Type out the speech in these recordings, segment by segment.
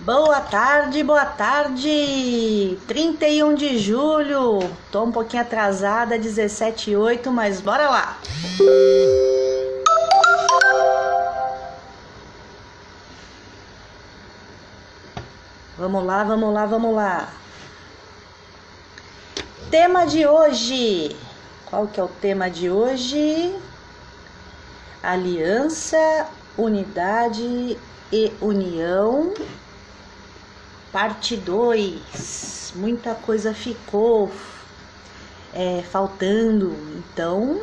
Boa tarde, boa tarde! 31 de julho, tô um pouquinho atrasada, 17h08, mas bora lá! Vamos lá, vamos lá, vamos lá! Tema de hoje! Qual que é o tema de hoje? Aliança, unidade e união, parte 2. Muita coisa ficou faltando, então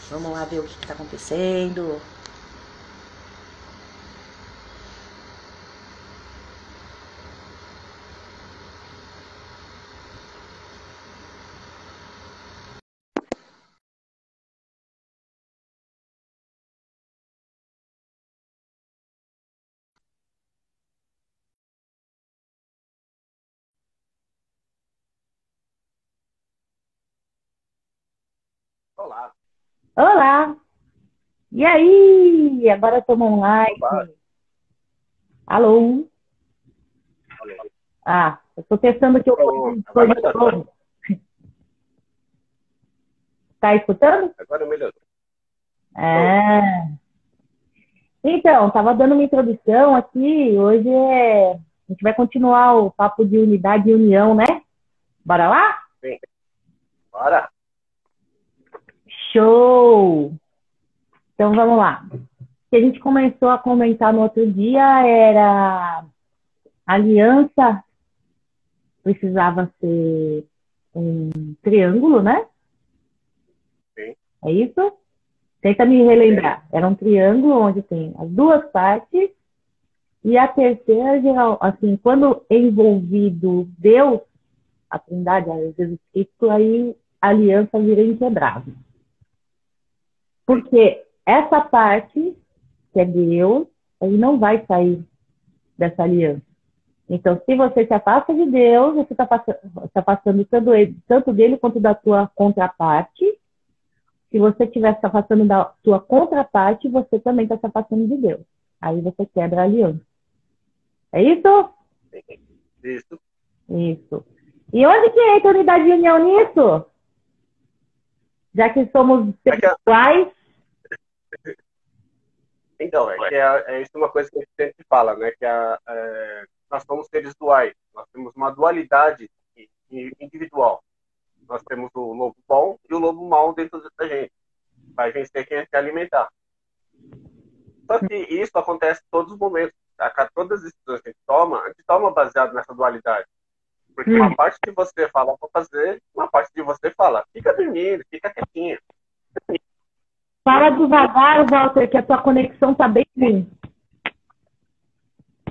vamos lá ver o que está acontecendo. Olá, Olá! E aí? Agora estamos online. opa, Alô? alô. Eu estou testando aqui o Agora monitor de melhorou, novo. Tá escutando? agora melhorou. Tô. Ah, então, estava dando uma introdução aqui. A gente vai continuar o papo de unidade e união, né? Bora lá? Sim, bora. Show! Então vamos lá. O que a gente começou a comentar no outro dia era a aliança precisava ser um triângulo, né? Sim, É isso? Tenta me relembrar. Era um triângulo onde tem as duas partes e a terceira, geral, assim, quando é envolvido Deus, a Trindade, a Jesus Cristo, aí a aliança vira inquebrável. sim. Porque essa parte, que é Deus, ele não vai sair dessa aliança. Então, se você se afasta de Deus, você está se afastando tanto dele quanto da tua contraparte. Se você estiver se afastando da tua contraparte, você também está se afastando de Deus. Aí você quebra a aliança. É isso? Sim. Isso. Isso. E onde que entra a unidade de união nisso? Já que somos É que, iguais. então, é isso uma coisa que a gente sempre fala, né? Nós somos seres duais. Nós temos uma dualidade individual. Nós temos o lobo bom e o lobo mau dentro da gente. Vai vencer quem quer alimentar. Só que isso acontece em todos os momentos. Tá? Todas as decisões que a gente toma baseado nessa dualidade. Porque uma parte de você fala para fazer, uma parte de você fala, fica dormindo, fica quietinho. Fala devagar, Walter, que a tua conexão tá bem ruim.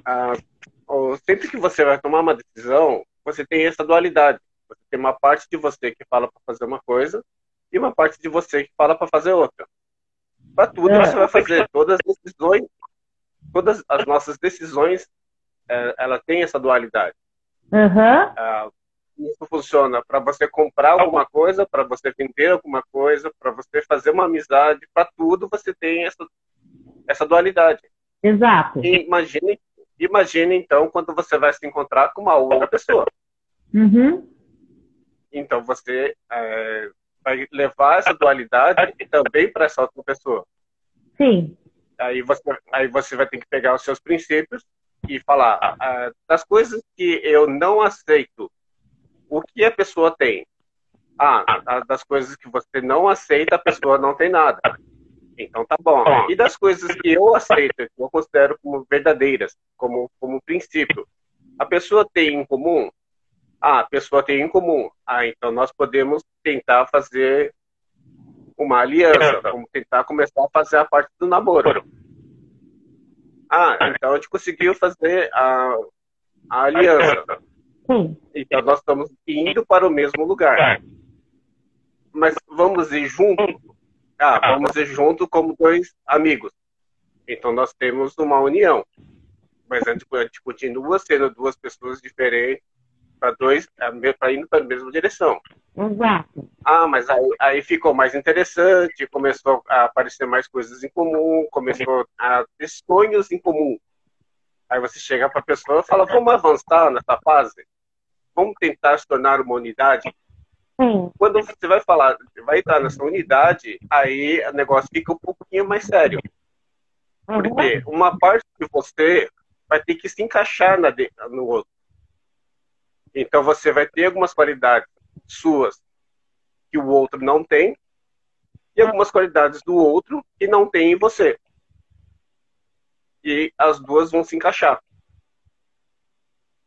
Ah, sempre que você vai tomar uma decisão, você tem essa dualidade. Você tem uma parte de você que fala para fazer uma coisa e uma parte de você que fala para fazer outra. Para tudo você vai fazer. Todas as nossas decisões, ela tem essa dualidade. Aham. Ah, isso funciona para você comprar alguma coisa, para você vender alguma coisa, para você fazer uma amizade, para tudo você tem essa dualidade. Exato. E imagine então quando você vai se encontrar com uma outra pessoa. Uhum. Então você vai levar essa dualidade também para essa outra pessoa. Sim. Aí você vai ter que pegar os seus princípios e falar das coisas que eu não aceito, o que a pessoa tem. Das coisas que você não aceita, a pessoa não tem nada. Então tá bom. E das coisas que eu aceito, que eu considero como verdadeiras, como princípio, a pessoa tem em comum? A pessoa tem em comum. Então nós podemos tentar fazer uma aliança. Vamos tentar começar a fazer a parte do namoro. Então a gente conseguiu fazer a aliança. Sim. Então nós estamos indo para o mesmo lugar. Mas vamos ir junto? Vamos ir junto como dois amigos. Então nós temos uma união. Mas a gente continua sendo duas pessoas diferentes para ir para a mesma direção. Exato. Mas aí ficou mais interessante, começou a aparecer mais coisas em comum, começou a ter sonhos em comum. Aí você chega para a pessoa e fala, vamos avançar nessa fase? Vamos tentar se tornar uma unidade? Sim. Quando você vai falar, vai entrar nessa unidade, aí o negócio fica um pouquinho mais sério. Porque uma parte de você vai ter que se encaixar no outro. Então você vai ter algumas qualidades suas que o outro não tem e algumas qualidades do outro que não tem em você. E as duas vão se encaixar.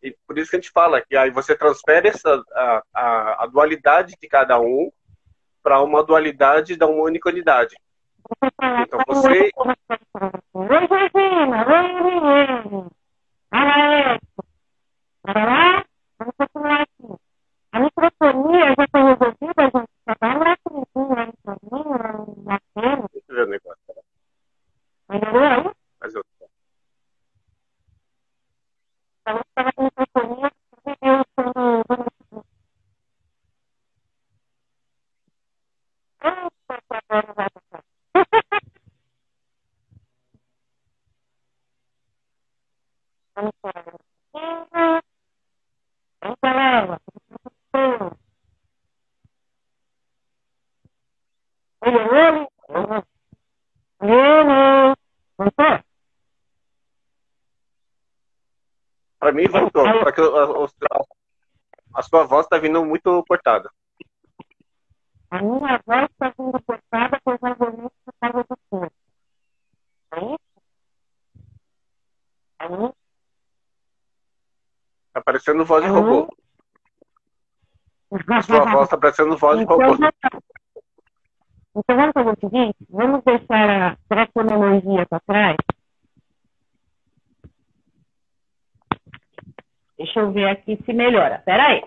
E por isso que a gente fala que aí você transfere a dualidade de cada um para uma dualidade da uma única unidade. Então você... A microfonia já foi resolvida, a gente só dá uma rapidinho, na cena. Deixa eu ver o negócio. Melhorou aí? Mas eu... Falou que estava com microfonia, eu Para mim voltou, só que a sua voz está vindo muito cortada. A minha voz está vindo cortada provavelmente por causa do som. É isso? Aí? Tá parecendo voz de robô. A sua voz tá parecendo voz de robô. Então vamos fazer o seguinte, vamos deixar a cronologia para trás. Deixa eu ver aqui se melhora. Espera aí.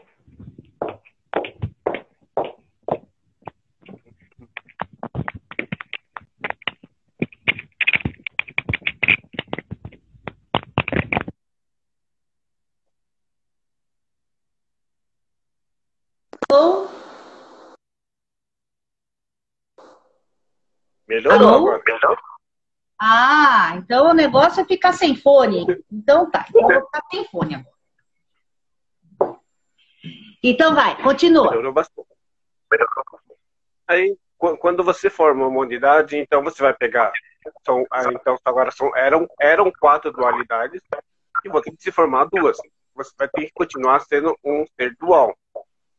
Melhorou Alô? agora. Melhorou. Ah, então o negócio é ficar sem fone. Então tá, então eu vou ficar sem fone agora. Então vai, continua. Melhorou bastante. Aí, quando você forma uma unidade, então você vai pegar... então agora eram 4 dualidades e vão ter que se formar 2. Você vai ter que continuar sendo um ser dual.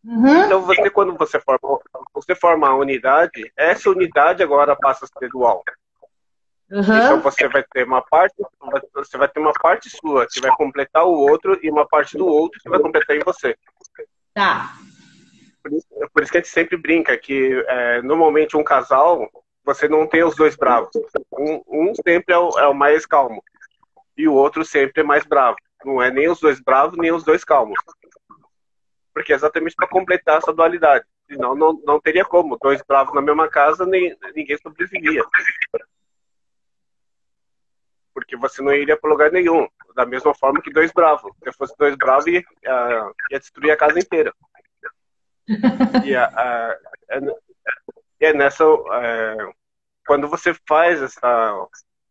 Uhum. Então quando você forma a unidade, essa unidade agora passa a ser dual. Uhum. Então você vai ter uma parte sua que vai completar o outro e uma parte do outro que vai completar em você. Tá. Por isso que a gente sempre brinca que normalmente um casal, você não tem os dois bravos. Um sempre é o mais calmo e o outro sempre é mais bravo. Não é nem os dois bravos nem os dois calmos. Porque é exatamente para completar essa dualidade. Senão não teria como. 2 bravos na mesma casa, ninguém sobrevivia. Porque você não iria para lugar nenhum. Da mesma forma que 2 bravos. Se fosse 2 bravos, ia destruir a casa inteira. E é nessa... quando você faz essa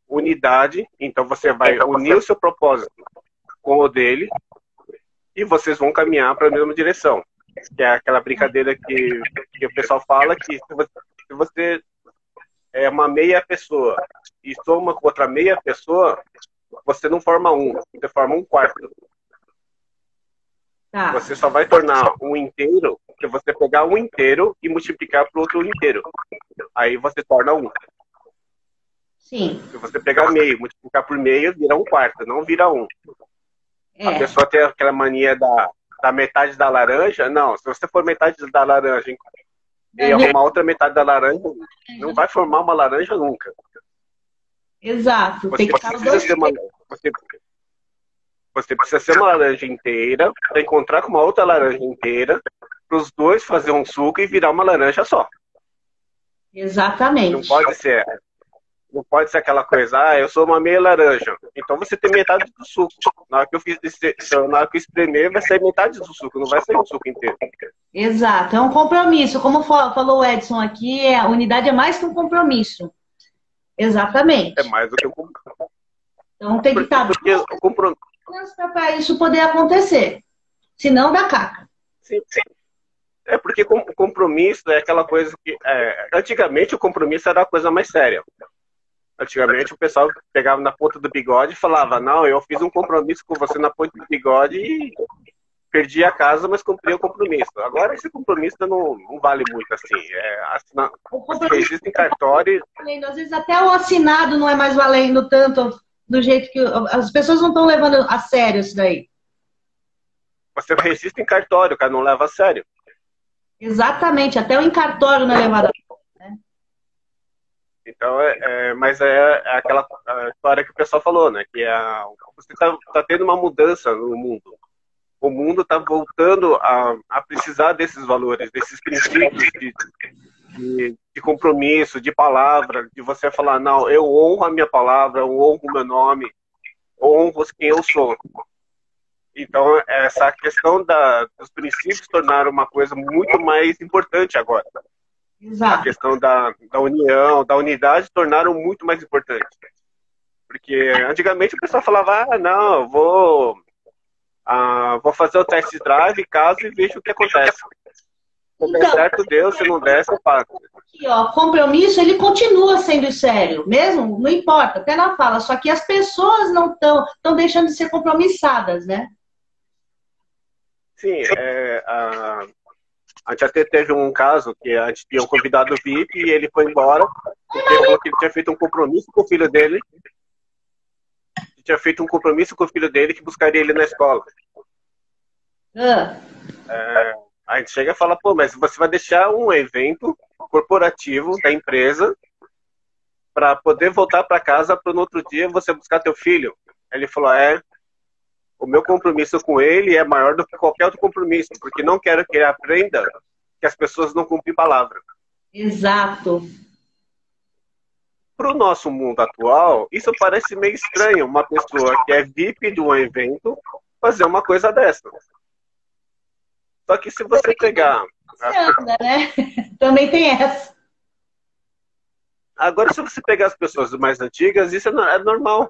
unidade, então você vai unir o seu propósito com o dele e vocês vão caminhar para a mesma direção. Que é aquela brincadeira que o pessoal fala que se você é uma meia pessoa e soma com outra meia pessoa, você não forma um, você forma um quarto. Tá. Você só vai tornar um inteiro se você pegar um inteiro e multiplicar para o outro inteiro. Aí você torna um. Sim. Se você pegar meio, multiplicar por meio, vira um quarto, não vira um. A pessoa tem aquela mania da metade da laranja. Não, se você for metade da laranja e arrumar outra metade da laranja, não vai formar uma laranja nunca. Exato. Tem que estar os dois. Você precisa ser uma laranja inteira para encontrar com uma outra laranja inteira para os dois fazer um suco e virar uma laranja só. Exatamente. Não pode ser aquela coisa, eu sou uma meia laranja. Então você tem metade do suco. Na hora que eu espremer, vai sair metade do suco, não vai sair o suco inteiro. Exato, é um compromisso. Como falou o Edson aqui, a unidade é mais que um compromisso. Exatamente. É mais do que um compromisso. Então tem que estar... Porque o compromisso... para isso poder acontecer. Senão dá caca. Sim, sim. É porque o compromisso é aquela coisa que... antigamente o compromisso era a coisa mais séria. Antigamente o pessoal pegava na ponta do bigode e falava, não, eu fiz um compromisso com você na ponta do bigode e perdi a casa, mas cumpri o compromisso. Agora esse compromisso não vale muito assim. Registro em cartório... Às vezes até o assinado não é mais valendo tanto do jeito que... As pessoas não estão levando a sério isso daí. Você registra em cartório, o cara não leva a sério. Exatamente, até o em cartório não é levado a sério. Né? Então, mas é aquela história que o pessoal falou, né? Que você tá tendo uma mudança no mundo. O mundo está voltando a precisar desses valores, desses princípios de compromisso, de palavra, de você falar, não, eu honro a minha palavra, eu honro o meu nome, eu honro quem eu sou. Então, essa questão dos princípios tornaram uma coisa muito mais importante agora. Exato. A questão da união, da unidade, tornaram muito mais importante. Porque antigamente o pessoal falava, não, eu vou fazer o test drive, caso e vejo o que acontece. Se der certo, Deus, se não der, eu pago. Aqui, ó, compromisso, ele continua sendo sério, mesmo, não importa, até na fala, só que as pessoas não estão deixando de ser compromissadas, né? Sim, a gente até teve um caso que a gente tinha um convidado VIP e ele foi embora, porque ele falou que ele tinha feito um compromisso com o filho dele, que buscaria ele na escola. A gente chega e fala, pô, mas você vai deixar um evento corporativo da empresa para poder voltar para casa para no outro dia você buscar teu filho? Ele falou, o meu compromisso com ele é maior do que qualquer outro compromisso, porque não quero que ele aprenda que as pessoas não cumprem palavra. Exato. Para o nosso mundo atual, isso parece meio estranho, uma pessoa que é VIP de um evento fazer uma coisa dessa. Só que se você pegar... né? Também tem essa. Agora, se você pegar as pessoas mais antigas, isso é normal.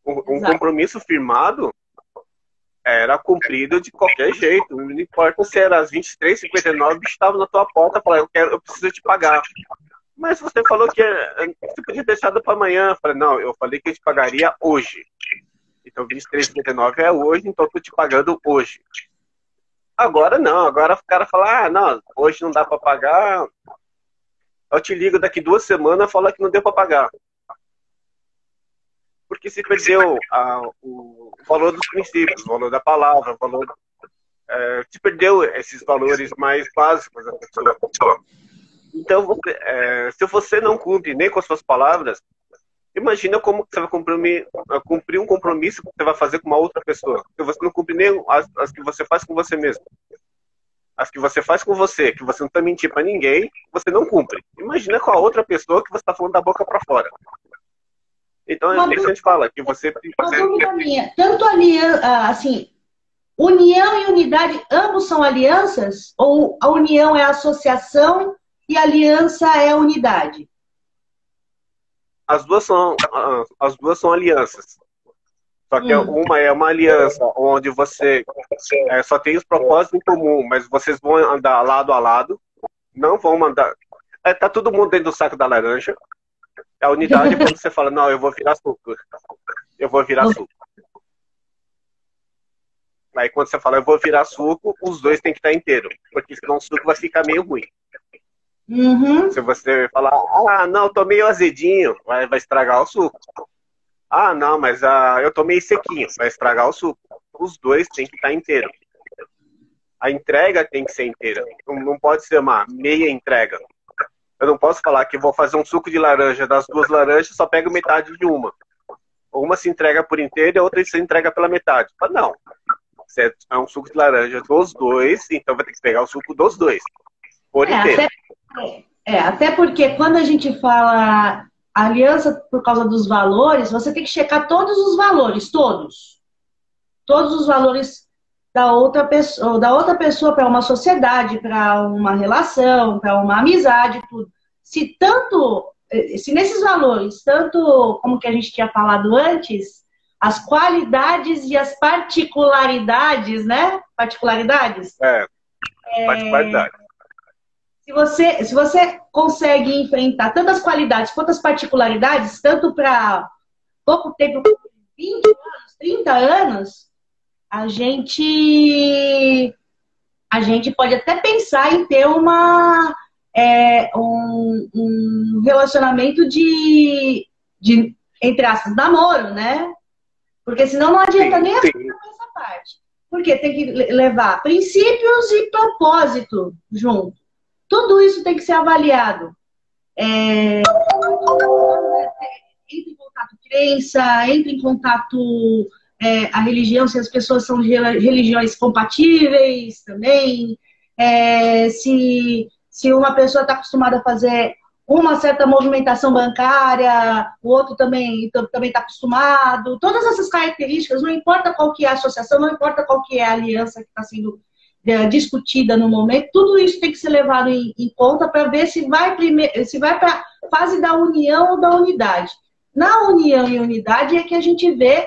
Um compromisso firmado era cumprido de qualquer jeito. Não importa se era às 23h59, estava na tua porta, falando, eu preciso te pagar. Mas você falou que você podia deixar para amanhã. Eu falei, não, eu falei que eu te pagaria hoje. Então 23h59 é hoje, então eu tô te pagando hoje. Agora não, agora o cara fala, não, hoje não dá para pagar. Eu te ligo daqui 2 semanas e falo que não deu para pagar. Porque se perdeu o valor dos princípios, o valor da palavra, o valor... se perdeu esses valores mais básicos da pessoa. Então, se você não cumpre nem com as suas palavras, imagina como você vai cumprir um compromisso que você vai fazer com uma outra pessoa. Se você não cumpre nem as que você faz com você mesmo. As que você faz com você, que você não está mentindo para ninguém, você não cumpre. Imagina com a outra pessoa que você está falando da boca para fora. Então, é isso que a gente fala, que você... Uma dúvida minha. Tanto assim, união e unidade, ambos são alianças? Ou a união é associação e a aliança é unidade? As duas são alianças. Só que uma é uma aliança onde você só tem os propósitos em comum, mas vocês vão andar lado a lado, não vão andar... tá todo mundo dentro do saco da laranja. A unidade é quando você fala, não, eu vou virar suco. Eu vou virar suco. Aí quando você fala, eu vou virar suco, os dois têm que estar inteiros. Porque senão o suco vai ficar meio ruim. Uhum. Se você falar, não, eu tô meio azedinho, vai estragar o suco. Não, mas eu tô meio sequinho, vai estragar o suco. Os dois têm que estar inteiros. A entrega tem que ser inteira. Não pode ser uma meia entrega. Eu não posso falar que vou fazer um suco de laranja, das 2 laranjas, só pego metade de uma. Uma se entrega por inteira e a outra se entrega pela metade. Mas não. É um suco de laranja dos 2, então vai ter que pegar o suco dos 2. Por inteiro. Até porque quando a gente fala aliança por causa dos valores, você tem que checar todos os valores, todos. Todos os valores da outra pessoa para uma sociedade, para uma relação, para uma amizade, tudo. Se nesses valores, tanto como que a gente tinha falado antes, as qualidades e as particularidades, né? Particularidades? Particularidade. Se você consegue enfrentar tanto as qualidades quanto as particularidades, tanto para pouco tempo, 20 anos, 30 anos, a gente pode até pensar em ter um relacionamento de, entre aspas, namoro, né? Porque senão não adianta nem essa parte. Porque tem que levar princípios e propósito junto. Tudo isso tem que ser avaliado. Entra em contato crença, entra em contato a religião, se as pessoas são de religiões compatíveis também. Se uma pessoa está acostumada a fazer uma certa movimentação bancária, o outro também está acostumado. Todas essas características, não importa qual que é a associação, não importa qual que é a aliança que está sendo discutida no momento, tudo isso tem que ser levado em conta para ver se vai para a fase da união ou da unidade. Na união e unidade é que a gente vê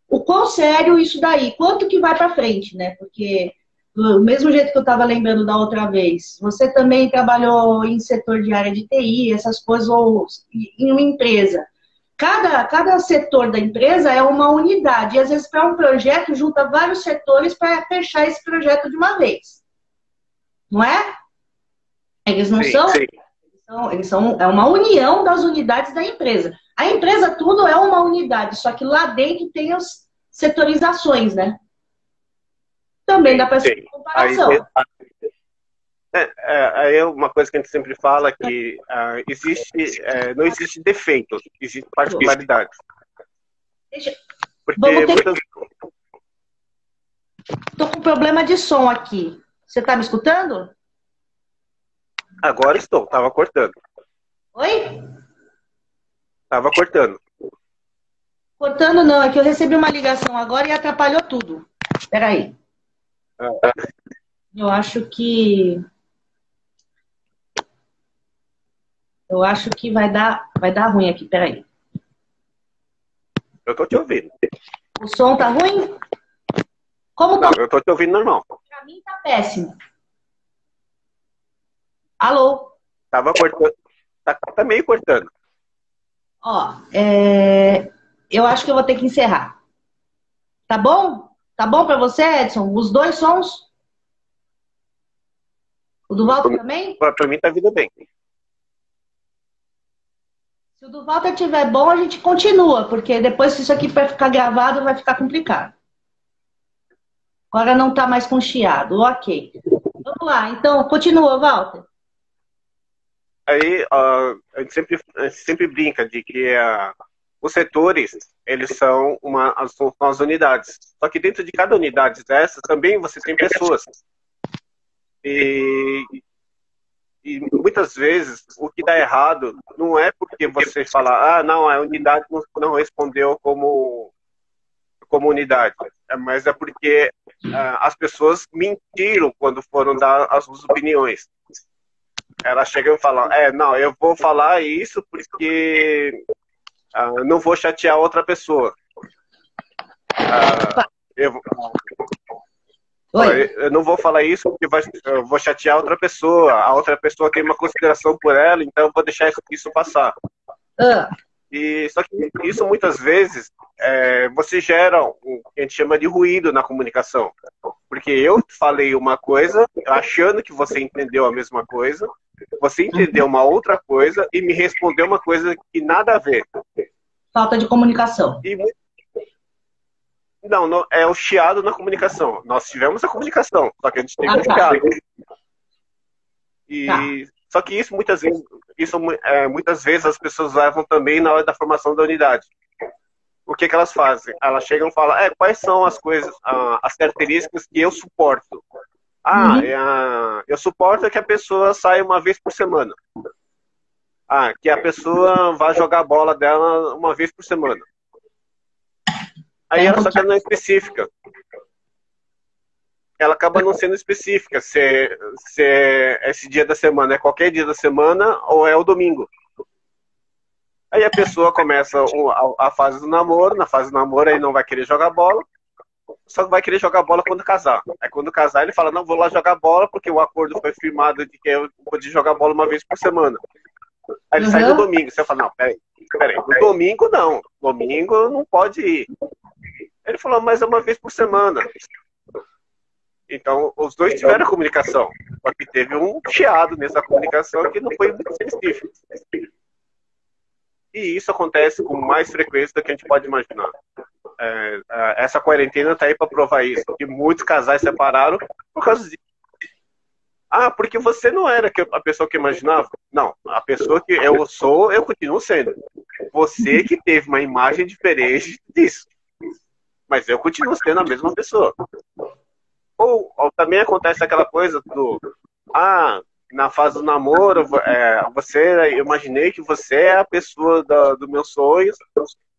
o quão sério isso daí, quanto que vai para frente, né? Porque do mesmo jeito que eu estava lembrando da outra vez, você também trabalhou em setor de área de TI, essas coisas, ou em uma empresa. Cada setor da empresa é uma unidade. E às vezes, para um projeto, junta vários setores para fechar esse projeto de uma vez. Não é? Eles não são? Sim. É uma união das unidades da empresa. A empresa tudo é uma unidade, só que lá dentro tem as setorizações, né? Também dá para fazer comparação. Aí é uma coisa que a gente sempre fala que não existe defeito, existe particularidade. Tô com problema de som aqui. Você tá me escutando? Agora estou, tava cortando. Oi? Tava cortando. Cortando não, é que eu recebi uma ligação agora e atrapalhou tudo. Peraí. Eu acho que vai dar ruim aqui, peraí. Eu tô te ouvindo. O som tá ruim? Como tá? Não, eu tô te ouvindo normal. Pra mim tá péssimo. Alô? Tava cortando. Tá meio cortando. Ó, eu acho que eu vou ter que encerrar. Tá bom? Tá bom pra você, Edson? Os dois sons? O do Walter também? Pra mim tá vindo bem. Se o do Walter estiver bom, a gente continua, porque depois se isso aqui vai ficar gravado, vai ficar complicado. Agora não tá mais com chiado. Ok. Vamos lá, então, continua, Walter. Aí, a gente sempre brinca de que os setores, eles são as unidades. Só que dentro de cada unidade dessas, também você tem pessoas. E muitas vezes, o que dá errado não é porque você fala, não, a unidade não respondeu como unidade. Mas é porque as pessoas mentiram quando foram dar as suas opiniões. Elas chegam e falam, não, eu vou falar isso porque não vou chatear outra pessoa. Eu não vou falar isso porque eu vou chatear outra pessoa. A outra pessoa tem uma consideração por ela, então eu vou deixar isso passar. Só que isso muitas vezes você gera o que a gente chama de ruído na comunicação. Porque eu falei uma coisa achando que você entendeu a mesma coisa, você entendeu uma outra coisa e me respondeu uma coisa que nada a ver. Falta de comunicação. Não, é o chiado na comunicação. Nós tivemos a comunicação, só que a gente teve um chiado. Só que isso muitas vezes as pessoas levam também na hora da formação da unidade. O que elas fazem? Elas chegam e falam, quais são as coisas, as características que eu suporto? Eu suporto que a pessoa saia uma vez por semana. Que a pessoa vá jogar a bola dela uma vez por semana. Aí ela só quer não específica. Ela acaba não sendo específica se esse dia da semana é qualquer dia da semana ou é o domingo. Aí a pessoa começa a fase do namoro, na fase do namoro aí não vai querer jogar bola, só vai querer jogar bola quando casar. Aí quando casar ele fala, não, vou lá jogar bola porque o acordo foi firmado de que eu podia jogar bola uma vez por semana. Aí ele sai no domingo, você fala, não, peraí, no domingo não, domingo não pode ir. Ele falou, mas é uma vez por semana. Então, os dois tiveram comunicação, só que teve um chiado nessa comunicação que não foi muito específico. E isso acontece com mais frequência do que a gente pode imaginar. Essa quarentena está aí para provar isso, que muitos casais separaram por causa disso. Ah, porque você não era a pessoa que imaginava? Não, a pessoa que eu sou, eu continuo sendo. Você que teve uma imagem diferente disso. Mas eu continuo sendo a mesma pessoa. Ou também acontece aquela coisa do... na fase do namoro, eu imaginei que você é a pessoa dos meus sonhos.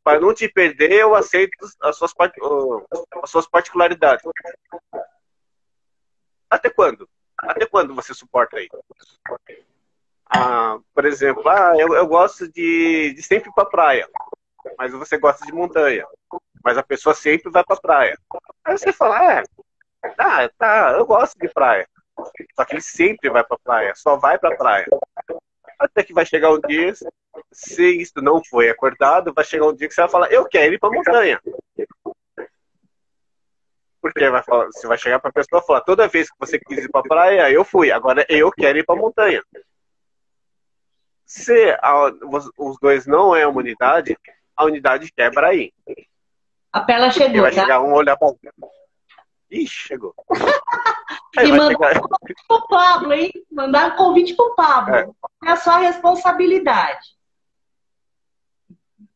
Para não te perder, eu aceito as suas particularidades. Até quando? Até quando você suporta aí? Por exemplo, eu gosto de sempre ir pra praia, mas você gosta de montanha, mas a pessoa sempre vai pra praia. Aí você fala, tá, eu gosto de praia, só que ele sempre vai pra praia, só vai pra praia. Até que vai chegar um dia, se isso não foi acordado, vai chegar um dia que você vai falar, eu quero ir pra montanha. Porque você vai chegar para a pessoa e falar, toda vez que você quis ir para a praia, eu fui, agora eu quero ir para a montanha. Se os dois não é uma unidade, a unidade quebra aí. A Pela chegou, vai chegar um olhar para... Ixi, chegou. E mandar um convite pro Pablo, hein? Mandar um convite pro Pablo. É a sua responsabilidade.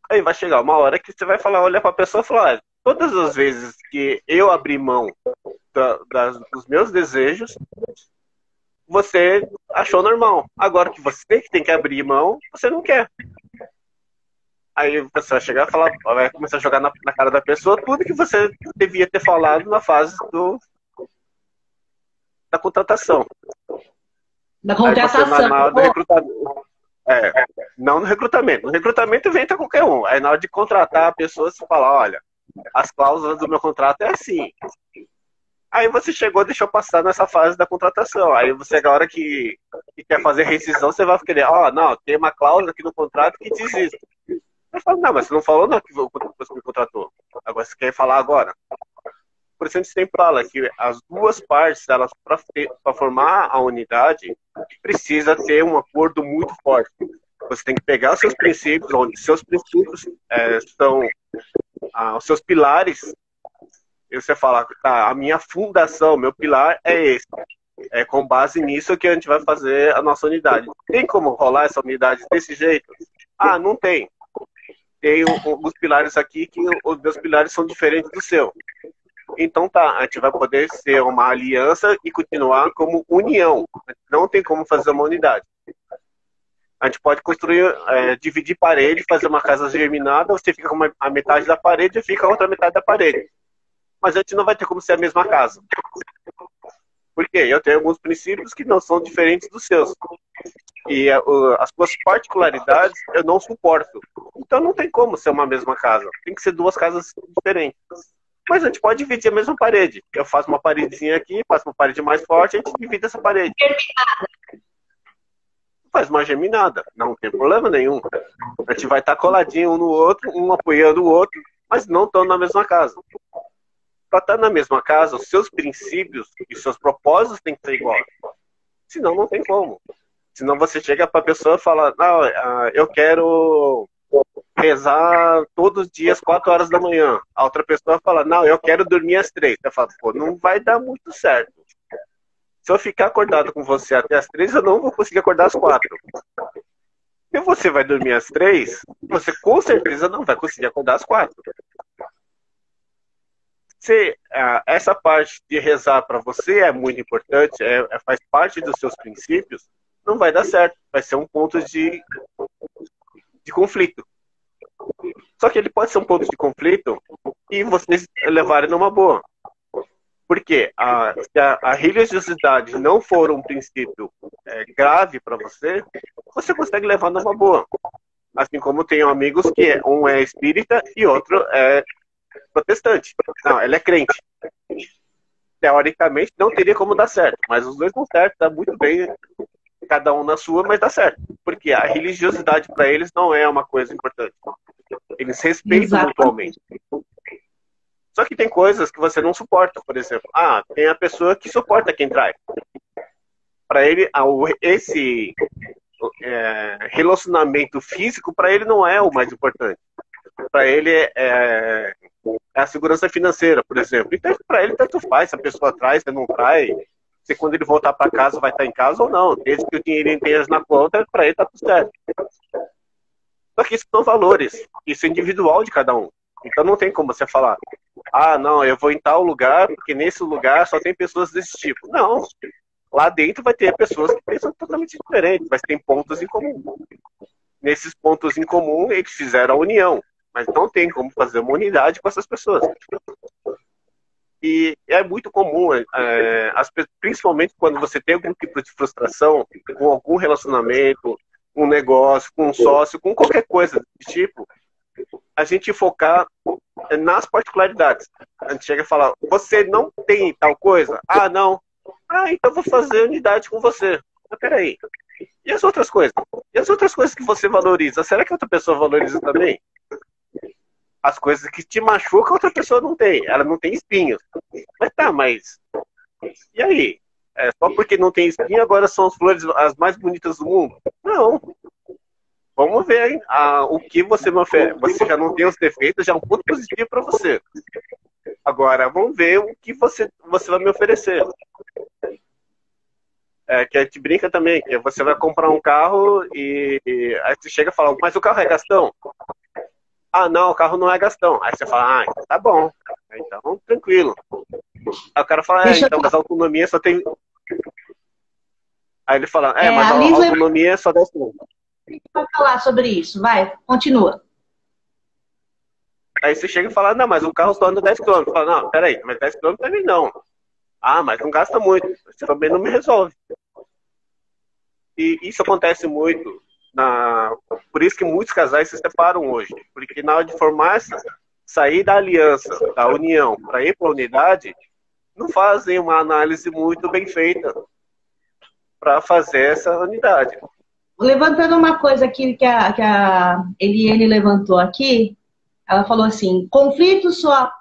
Aí vai chegar uma hora que você vai falar, olhar para a pessoa e falar, todas as vezes que eu abri mão dos meus desejos, você achou normal. Agora que você que tem que abrir mão, você não quer. Aí você vai chegar e falar, vai começar a jogar na cara da pessoa tudo que você devia ter falado na fase da contratação. Da contratação. Aí você, na hora do recrutamento, não no recrutamento. No recrutamento vem qualquer um. Aí na hora de contratar a pessoa, você fala, olha, as cláusulas do meu contrato é assim. Aí você chegou e deixou passar nessa fase da contratação. Aí você, agora que quer fazer rescisão, você vai querer, não, tem uma cláusula aqui no contrato que diz isso. Eu falo, não, mas você não falou não que você me contratou. Agora você quer falar agora. Por isso a gente sempre fala que as duas partes, elas para formar a unidade, precisa ter um acordo muito forte. Você tem que pegar os seus princípios, onde seus princípios são os seus pilares, e você fala, tá, a minha fundação, meu pilar é esse. É com base nisso que a gente vai fazer a nossa unidade. Tem como rolar essa unidade desse jeito? Não tem. Tem alguns pilares aqui que os meus pilares são diferentes do seu. Então tá, a gente vai poder ser uma aliança e continuar como união. Não tem como fazer uma unidade. A gente pode construir, dividir parede, fazer uma casa germinada, você fica com a metade da parede e fica a outra metade da parede. Mas a gente não vai ter como ser a mesma casa. Por quê? Eu tenho alguns princípios que não são diferentes dos seus. E as suas particularidades eu não suporto. Então não tem como ser uma mesma casa. Tem que ser duas casas diferentes. Mas a gente pode dividir a mesma parede. Eu faço uma paredezinha aqui, faço uma parede mais forte, a gente divide essa parede. Faz uma geminada, não tem problema nenhum. A gente vai estar coladinho um no outro, um apoiando o outro, mas não estão na mesma casa. Para estar na mesma casa, os seus princípios e seus propósitos têm que ser iguais. Senão, não tem como. Senão você chega para a pessoa e fala, não, eu quero rezar todos os dias 4 horas da manhã. A outra pessoa fala, não, eu quero dormir às 3. Eu falo, pô, não vai dar muito certo. Se eu ficar acordado com você até às 3, eu não vou conseguir acordar às 4. Se você vai dormir às 3, você com certeza não vai conseguir acordar às 4. Essa parte de rezar para você é muito importante, faz parte dos seus princípios, não vai dar certo. Vai ser um ponto de conflito. Só que ele pode ser um ponto de conflito e vocês levarem numa boa. Porque se a religiosidade não for um princípio grave para você, você consegue levar numa boa. Assim como tenho amigos que um é espírita e outro é protestante. Não, ele é crente. Teoricamente não teria como dar certo, mas os dois dão certo, dá muito bem, cada um na sua, mas dá certo. Porque a religiosidade para eles não é uma coisa importante. Eles respeitam mutuamente. Só que tem coisas que você não suporta, por exemplo. Tem a pessoa que suporta quem trai. Para ele, esse relacionamento físico, para ele não é o mais importante. Para ele é a segurança financeira, por exemplo. Então, para ele, tanto faz se a pessoa trai, se não trai, se quando ele voltar para casa vai estar em casa ou não. Desde que o dinheiro esteja na conta, para ele está tudo certo. Só que isso são valores. Isso é individual de cada um. Então não tem como você falar, não, eu vou em tal lugar, porque nesse lugar só tem pessoas desse tipo. Não. Lá dentro vai ter pessoas que pensam totalmente diferentes, mas tem pontos em comum. Nesses pontos em comum, eles fizeram a união. Mas não tem como fazer uma unidade com essas pessoas. E é muito comum, principalmente quando você tem algum tipo de frustração com algum relacionamento, um negócio, com um sócio, com qualquer coisa desse tipo, a gente focar nas particularidades. A gente chega e fala, você não tem tal coisa? Não. Então vou fazer unidade com você. Mas peraí. E as outras coisas? E as outras coisas que você valoriza? Será que outra pessoa valoriza também? As coisas que te machucam, outra pessoa não tem. Ela não tem espinhos. Mas e aí? Só porque não tem espinho, agora são as flores as mais bonitas do mundo? Não. Vamos ver o que você me oferece. Você já não tem os defeitos, já é um ponto positivo para você. Agora, vamos ver o que você vai me oferecer. Que a gente brinca também, que você vai comprar um carro e aí você chega e fala, mas o carro é gastão? Não, o carro não é gastão. Aí você fala, então tá bom. Então, tranquilo. Aí o cara fala, mas a autonomia só tem... Aí ele fala, mas a autonomia só 10 km. Vai falar sobre isso, vai, continua. Aí você chega e fala, não, mas o carro só anda 10 km. Fala, não, peraí, mas 10 km também não. Mas não gasta muito. Você também não me resolve. E isso acontece muito. Por isso que muitos casais se separam hoje. Porque na hora de formar, sair da aliança, da união, para ir para a unidade, não fazem uma análise muito bem feita para fazer essa unidade. Levantando uma coisa aqui que a Eliane levantou aqui, ela falou assim, conflito só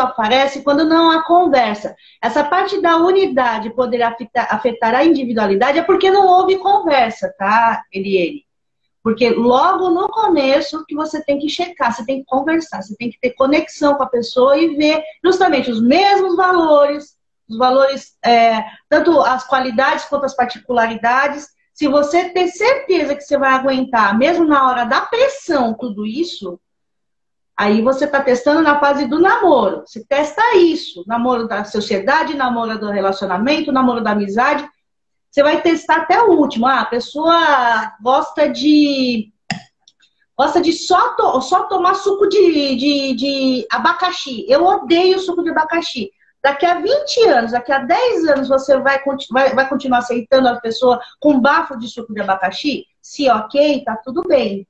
aparece quando não há conversa. Essa parte da unidade poder afetar a individualidade é porque não houve conversa, tá, Eliane? Porque logo no começo que você tem que checar, você tem que conversar, você tem que ter conexão com a pessoa e ver justamente os mesmos valores, tanto as qualidades quanto as particularidades. Se você ter certeza que você vai aguentar, mesmo na hora da pressão, tudo isso, aí você está testando na fase do namoro. Você testa isso, namoro da sociedade, namoro do relacionamento, namoro da amizade. Você vai testar até o último. A pessoa gosta de só tomar suco de abacaxi. Eu odeio suco de abacaxi. Daqui a 20 anos, daqui a 10 anos, você vai continuar aceitando a pessoa com bafo de suco de abacaxi? Se ok, tá tudo bem.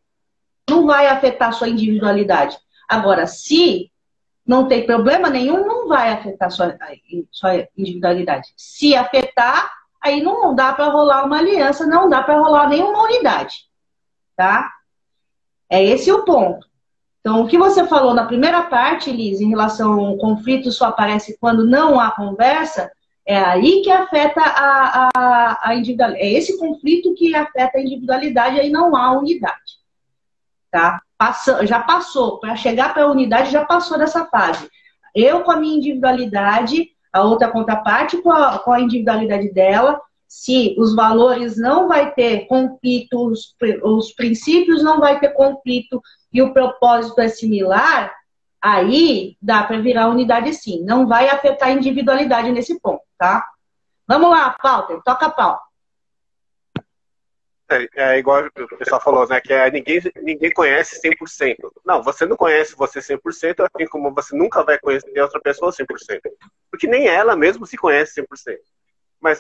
Não vai afetar a sua individualidade. Agora, se não tem problema nenhum, não vai afetar a sua individualidade. Se afetar, aí não dá para rolar uma aliança, não dá para rolar nenhuma unidade. Tá? É esse o ponto. Então, o que você falou na primeira parte, Liz, em relação ao conflito só aparece quando não há conversa, é aí que afeta a individualidade. É esse conflito que afeta a individualidade, aí não há unidade. Tá? Já passou. Para chegar para a unidade, já passou dessa fase. Eu com a minha individualidade, a outra contraparte com a individualidade dela. Se os valores não vai ter conflito, os princípios não vai ter conflito e o propósito é similar, aí dá para virar unidade sim. Não vai afetar a individualidade nesse ponto, tá? Vamos lá, Paulo, toca a pau. É igual o pessoal falou, né? Que ninguém conhece 100%. Não, você não conhece você 100%, assim como você nunca vai conhecer outra pessoa 100%. Porque nem ela mesmo se conhece 100%. Mas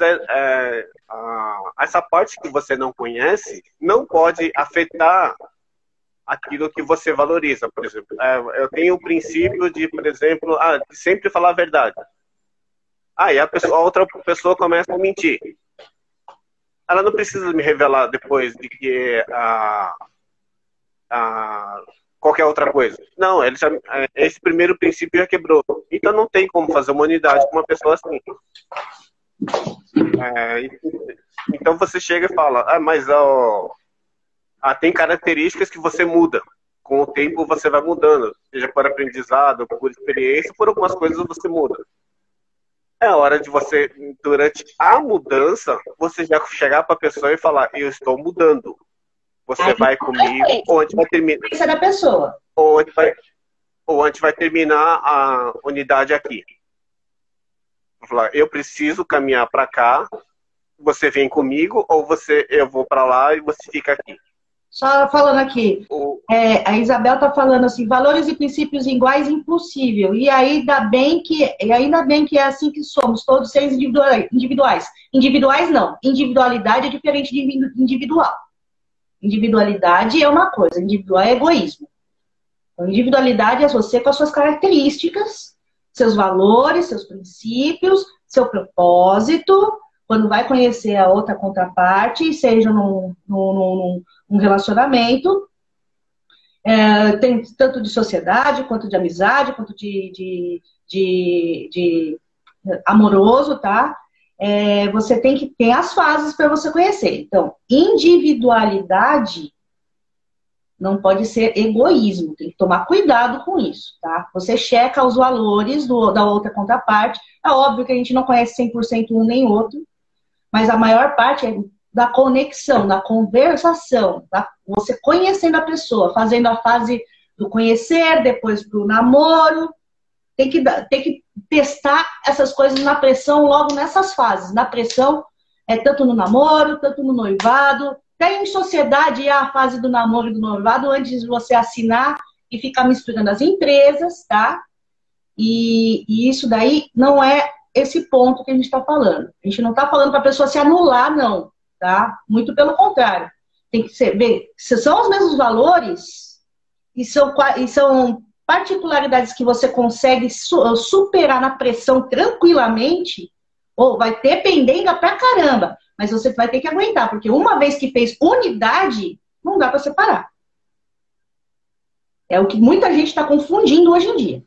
essa parte que você não conhece não pode afetar aquilo que você valoriza, por exemplo. Eu tenho o princípio de, por exemplo, de sempre falar a verdade. E a outra pessoa começa a mentir. Ela não precisa me revelar depois de que qualquer outra coisa. Não, esse primeiro princípio já quebrou. Então não tem como fazer uma unidade com uma pessoa assim. Então você chega e fala, mas tem características que você muda. Com o tempo você vai mudando. Seja por aprendizado, por experiência, por algumas coisas você muda. É hora de você, durante a mudança, você já chegar para a pessoa e falar, eu estou mudando. Você vai comigo, ou a gente vai terminar. Isso é da pessoa. Ou a gente vai terminar a unidade aqui. Vou falar, eu preciso caminhar para cá, você vem comigo, ou eu vou para lá e você fica aqui. Só falando aqui, a Isabel está falando assim, valores e princípios iguais, impossível. E ainda bem que é assim que somos, todos seres individuais. Individuais não, individualidade é diferente de individual. Individualidade é uma coisa, individual é egoísmo. Então, individualidade é você com as suas características, seus valores, seus princípios, seu propósito, quando vai conhecer a outra contraparte, seja num relacionamento, tem tanto de sociedade, quanto de amizade, quanto de amoroso, tá? Você tem as fases para você conhecer. Então, individualidade não pode ser egoísmo, tem que tomar cuidado com isso, tá? Você checa os valores da outra contraparte. É óbvio que a gente não conhece 100% um nem outro, mas a maior parte é da conexão, da conversação, tá? Você conhecendo a pessoa, fazendo a fase do conhecer, depois do namoro. Tem que testar essas coisas na pressão logo nessas fases. Na pressão, tanto no namoro, tanto no noivado. Até em sociedade é a fase do namoro e do noivado, antes de você assinar e ficar misturando as empresas, tá? E isso daí não é esse ponto que a gente está falando. A gente não está falando para a pessoa se anular, não, tá? Muito pelo contrário. Tem que ver se são os mesmos valores e são particularidades que você consegue superar na pressão tranquilamente, ou vai ter pendenga pra caramba, mas você vai ter que aguentar, porque uma vez que fez unidade, não dá para separar. É o que muita gente está confundindo hoje em dia.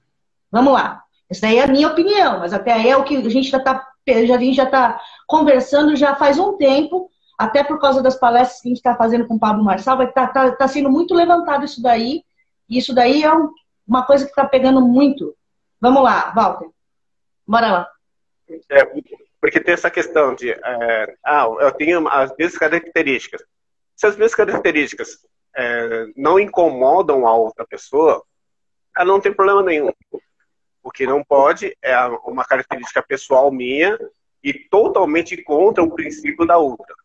Vamos lá. Essa daí é a minha opinião, mas até aí é o que a gente já está conversando já faz um tempo, até por causa das palestras que a gente está fazendo com o Pablo Marçal, tá sendo muito levantado isso daí, e isso daí é uma coisa que está pegando muito. Vamos lá, Walter. Bora lá. Porque tem essa questão de... eu tenho as mesmas características. Se as minhas características não incomodam a outra pessoa, ela não tem problema nenhum. O que não pode é uma característica pessoal minha e totalmente contra o princípio da outra.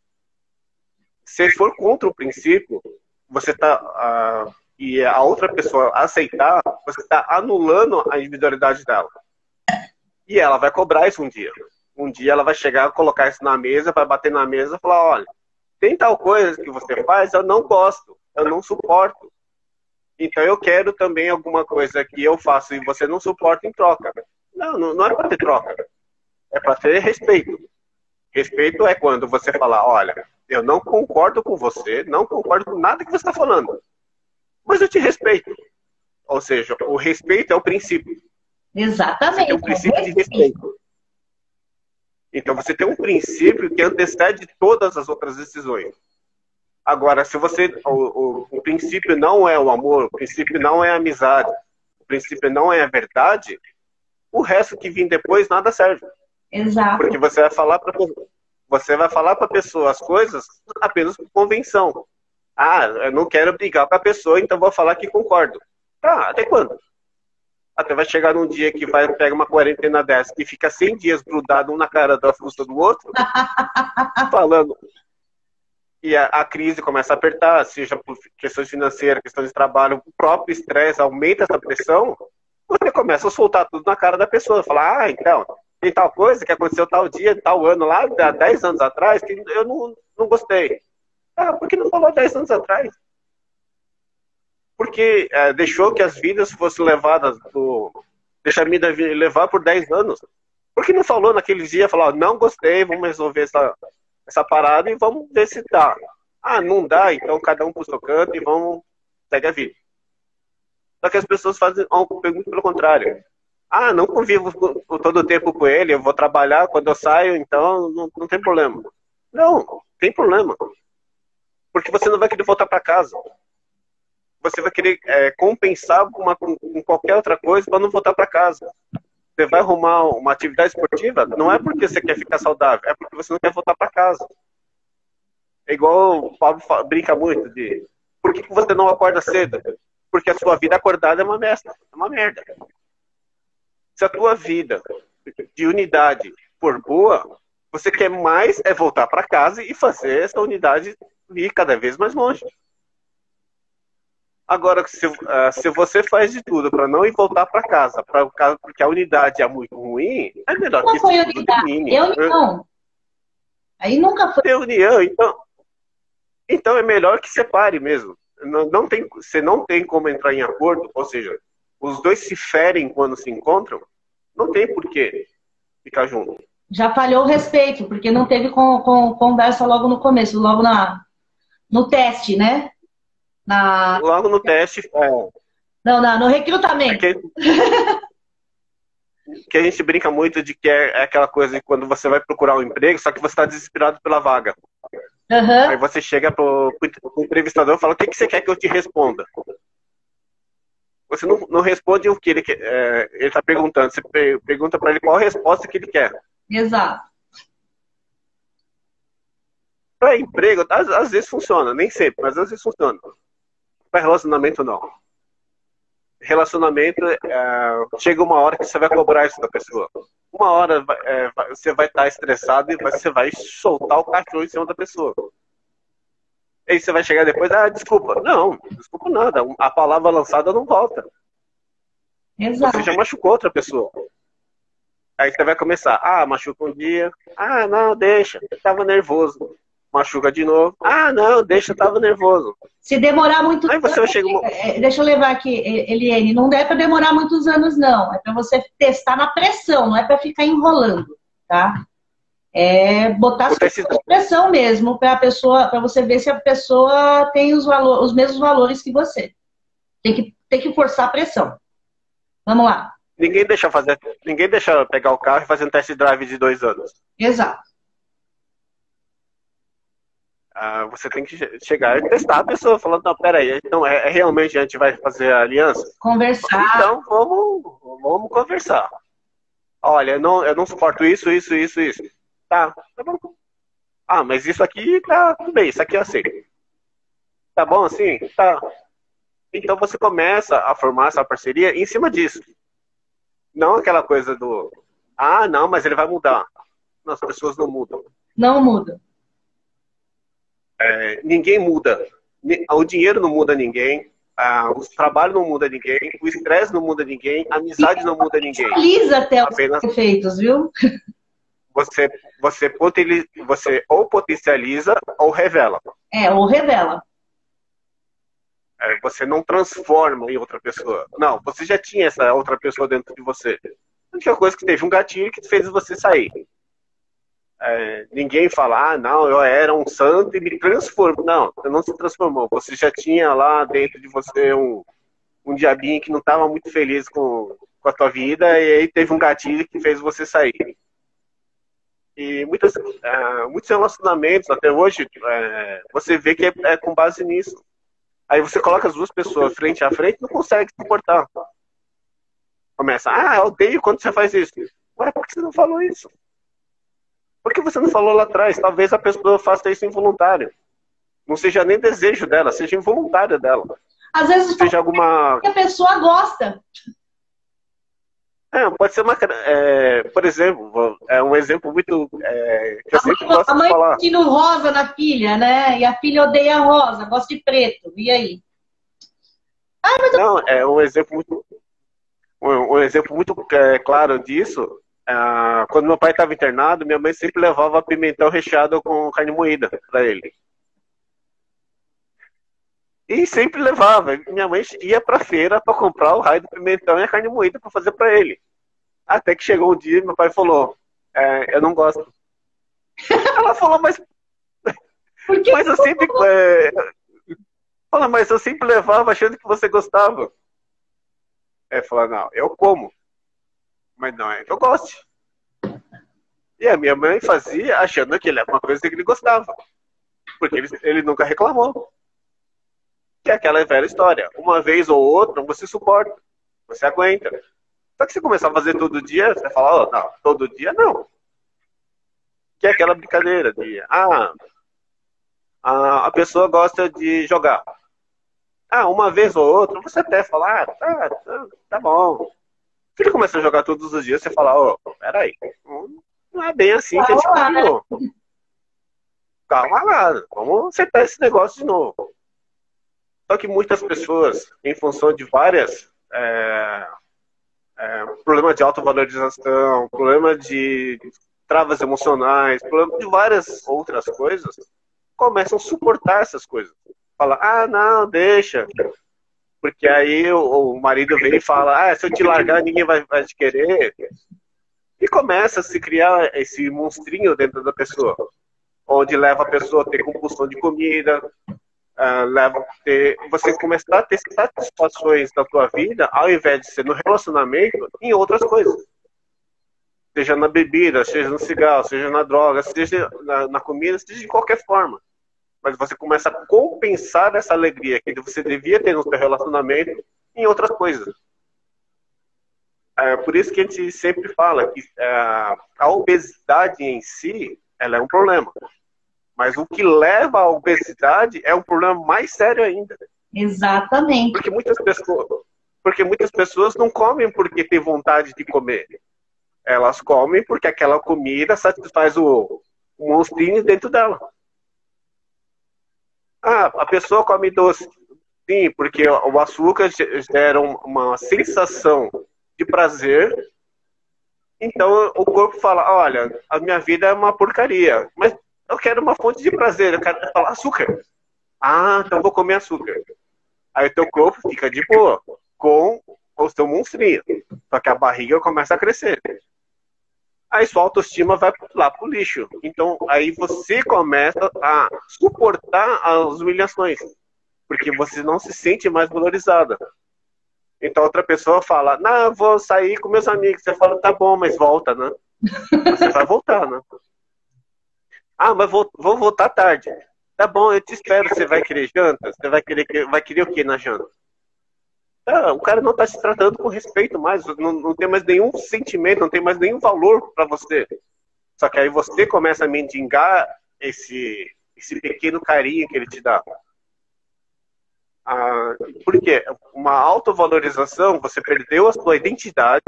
Se for contra o princípio, você está... e a outra pessoa aceitar, você está anulando a individualidade dela. E ela vai cobrar isso um dia. Um dia ela vai chegar, colocar isso na mesa, vai bater na mesa e falar, olha, tem tal coisa que você faz, eu não gosto, eu não suporto. Então eu quero também alguma coisa que eu faço e você não suporta em troca. Não é para ter troca. É para ter respeito. Respeito é quando você fala, olha, eu não concordo com você, não concordo com nada que você está falando. Mas eu te respeito. Ou seja, o respeito é o princípio. Exatamente. Você tem um princípio de respeito. Então você tem um princípio que antecede todas as outras decisões. Agora, se o princípio não é o amor, o princípio não é a amizade, o princípio não é a verdade, o resto que vir depois nada serve. Exato. Porque você vai falar para a pessoa as coisas apenas por convenção. Eu não quero brigar com a pessoa, então vou falar que concordo. Tá, até quando? Até vai chegar num dia que pega uma quarentena dessa, que fica 100 dias grudado um na cara da fuça do outro, falando. E a crise começa a apertar, seja por questões financeiras, questões de trabalho, o próprio estresse aumenta essa pressão, você começa a soltar tudo na cara da pessoa. Falar, então, tem tal coisa que aconteceu tal dia, tal ano lá, há 10 anos atrás, que eu não gostei. Por que não falou 10 anos atrás? porque deixou que as vidas fossem levadas deixa a vida levar por 10 anos. Por que não falou naquele dia, falou, não gostei, vamos resolver essa parada e vamos ver se dá. Ah, não dá, então cada um pro seu canto e vamos segue a vida. Só que as pessoas fazem algo muito pelo contrário. Ah, não convivo todo o tempo com ele, eu vou trabalhar quando eu saio, então não tem problema. Não, tem problema. Porque você não vai querer voltar para casa. Você vai querer compensar com qualquer outra coisa para não voltar para casa. Você vai arrumar uma atividade esportiva, não é porque você quer ficar saudável, é porque você não quer voltar para casa. É igual o Pablo brinca muito de por que você não acorda cedo? Porque a sua vida acordada é uma merda. Se a tua vida de unidade for boa, você quer mais voltar para casa e fazer essa unidade ir cada vez mais longe. Agora, se você faz de tudo para não ir voltar para casa, porque a unidade é muito ruim, é melhor que foi unidade. Eu não. Aí nunca foi. União, então é melhor que separe mesmo. Você não tem como entrar em acordo, ou seja, os dois se ferem quando se encontram, não tem por que ficar junto. Já falhou o respeito, porque não teve conversa logo no começo, logo no teste, né? Logo no teste. Não, no recrutamento. Que a gente brinca muito de que é aquela coisa de quando você vai procurar um emprego, só que você está desesperado pela vaga. Uhum. Aí você chega pro entrevistador e fala, o que você quer que eu te responda? Você não responde o que ele está perguntando. Você pergunta para ele qual a resposta que ele quer. Exato. Para emprego, às vezes funciona, nem sempre, mas às vezes funciona. Para relacionamento, não. Relacionamento, chega uma hora que você vai cobrar isso da pessoa. Uma hora você vai estar estressado e você vai soltar o cachorro em cima da pessoa. E aí você vai chegar depois, desculpa. Não, desculpa nada. A palavra lançada não volta. Exato. Você já machucou outra pessoa. Aí você vai começar, machuca um dia. Não, deixa, eu tava nervoso. Machuca de novo. Não, deixa, eu tava nervoso. Se demorar muito aí você chega deixa eu levar aqui, Eliane, não é para demorar muitos anos, não. É para você testar na pressão, não é para ficar enrolando, tá? É botar pressão mesmo para você ver se a pessoa tem os mesmos valores que você. Tem que forçar a pressão. Vamos lá. Ninguém deixa pegar o carro e fazer um test drive de 2 anos. Exato. Você tem que chegar e testar a pessoa, falando, não, peraí, então realmente a gente vai fazer a aliança? Conversar. Então vamos conversar. Olha, eu não suporto isso. Tá bom. Mas isso aqui tá tudo bem, isso aqui eu aceito. Tá bom assim? Tá. Então você começa a formar essa parceria em cima disso. Não aquela coisa do, não, mas ele vai mudar. Não, as pessoas não mudam. Não mudam. Ninguém muda. O dinheiro não muda ninguém. O trabalho não muda ninguém. O estresse não muda ninguém. A amizade não muda ninguém. Potencializa até os efeitos, viu? Você ou potencializa ou revela. Ou revela. Você não transforma em outra pessoa. Não, você já tinha essa outra pessoa dentro de você. A única coisa que teve um gatilho que fez você sair. Ninguém fala, não, eu era um santo e me transformo. Não, você não se transformou. Você já tinha lá dentro de você um diabinho que não estava muito feliz com a tua vida e aí teve um gatilho que fez você sair. E muitos relacionamentos até hoje, você vê que é com base nisso. Aí você coloca as duas pessoas frente a frente e não consegue suportar. Começa, eu odeio quando você faz isso. Ué, por que você não falou isso? Por que você não falou lá atrás? Talvez a pessoa faça isso involuntário. Não seja nem desejo dela, seja involuntário dela. Às vezes seja alguma... a pessoa gosta. Pode ser uma... por exemplo, um exemplo muito... que eu sempre gosto de falar. A mãe vestindo rosa na filha, né? E a filha odeia rosa, gosta de preto. E aí? Não, é um exemplo muito... Um exemplo muito claro disso... quando meu pai estava internado, minha mãe sempre levava pimentão recheado com carne moída para ele. E sempre levava. Minha mãe ia pra feira para comprar o raio do pimentão e a carne moída para fazer para ele. Até que chegou um dia e meu pai falou, eu não gosto. Ela falou, Por que mas eu sempre... mas eu sempre levava achando que você gostava. Ele falou, não, eu como. Mas não é que eu goste. E a minha mãe fazia achando que ele era uma coisa que ele gostava. Porque ele nunca reclamou. Que é aquela velha história. Uma vez ou outra, você suporta. Você aguenta. Só que se começar a fazer todo dia, você fala, não, todo dia não. Que é aquela brincadeira de, a pessoa gosta de jogar. Uma vez ou outra, você até fala, tá bom. Se ele começa a jogar todos os dias, você fala, peraí, não é bem assim que a gente combinou. Calma lá, vamos acertar esse negócio de novo. Só que muitas pessoas, em função de várias problemas de autovalorização, problema de travas emocionais, problema de várias outras coisas, começam a suportar essas coisas. Fala, não, deixa. Porque aí o marido vem e fala, se eu te largar, ninguém vai te querer. E começa a se criar esse monstrinho dentro da pessoa, onde leva a pessoa a ter compulsão de comida, leva a ter... Você começar a ter satisfações da tua vida, ao invés de ser no relacionamento, em outras coisas. Seja na bebida, seja no cigarro, seja na droga, seja na comida, seja de qualquer forma. Mas você começa a compensar essa alegria que você devia ter no seu relacionamento em outras coisas. Por isso que a gente sempre fala que a obesidade em si, ela é um problema. Mas o que leva à obesidade é um problema mais sério ainda. Exatamente. Porque muitas pessoas não comem porque tem vontade de comer. Elas comem porque aquela comida satisfaz o monstrinho dentro dela. A pessoa come doce. Sim, porque o açúcar gera uma sensação de prazer. Então o corpo fala, olha, a minha vida é uma porcaria, mas eu quero uma fonte de prazer, eu quero falar açúcar. Então vou comer açúcar. Aí o teu corpo fica de boa, com o seu monstrinho. Só que a barriga começa a crescer. Aí sua autoestima vai lá pro lixo. Então aí você começa a suportar as humilhações, porque você não se sente mais valorizada. Então outra pessoa fala, não, eu vou sair com meus amigos. Você fala, tá bom, mas volta, né? Você vai voltar, né? Mas vou voltar tarde. Tá bom, eu te espero. Você vai querer janta? Você vai querer o que na janta? O cara não tá se tratando com respeito mais, não tem mais nenhum sentimento, não tem mais nenhum valor para você. Só que aí você começa a mendigar esse pequeno carinho que ele te dá. Por quê? Uma autovalorização, você perdeu a sua identidade,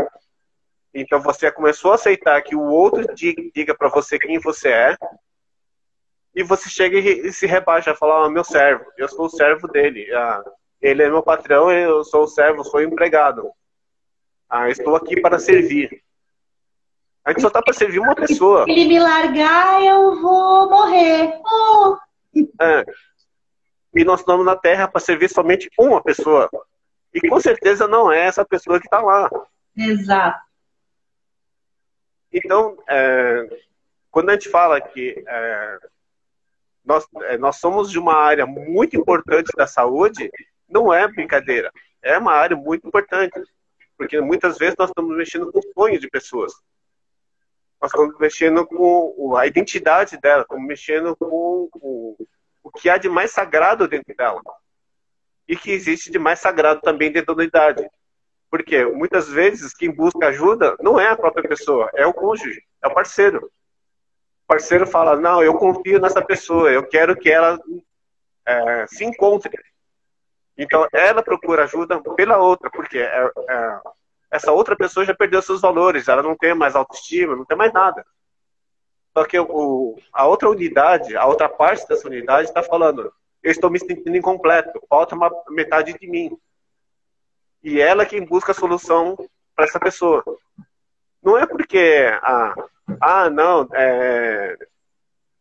então você começou a aceitar que o outro diga para você quem você é, e você chega e se rebaixa, fala, meu servo, eu sou o servo dele. Ele é meu patrão, eu sou o servo, sou o empregado. Estou aqui para servir. A gente só está para servir uma pessoa. Se ele me largar, eu vou morrer. E nós estamos na Terra para servir somente uma pessoa. E com certeza não é essa pessoa que está lá. Exato. Então, quando a gente fala que nós somos de uma área muito importante da saúde, não é brincadeira. É uma área muito importante. Porque muitas vezes nós estamos mexendo com o sonho de pessoas. Nós estamos mexendo com a identidade dela, estamos mexendo com o que há de mais sagrado dentro dela. E que existe de mais sagrado também dentro da unidade. Porque muitas vezes quem busca ajuda não é a própria pessoa, é o cônjuge, é o parceiro. O parceiro fala, não, eu confio nessa pessoa, eu quero que ela se encontre. Então, ela procura ajuda pela outra, porque essa outra pessoa já perdeu seus valores, ela não tem mais autoestima, não tem mais nada. Só que a outra unidade, a outra parte dessa unidade está falando, eu estou me sentindo incompleto, falta uma metade de mim. E ela é quem busca a solução para essa pessoa. Não é porque, não,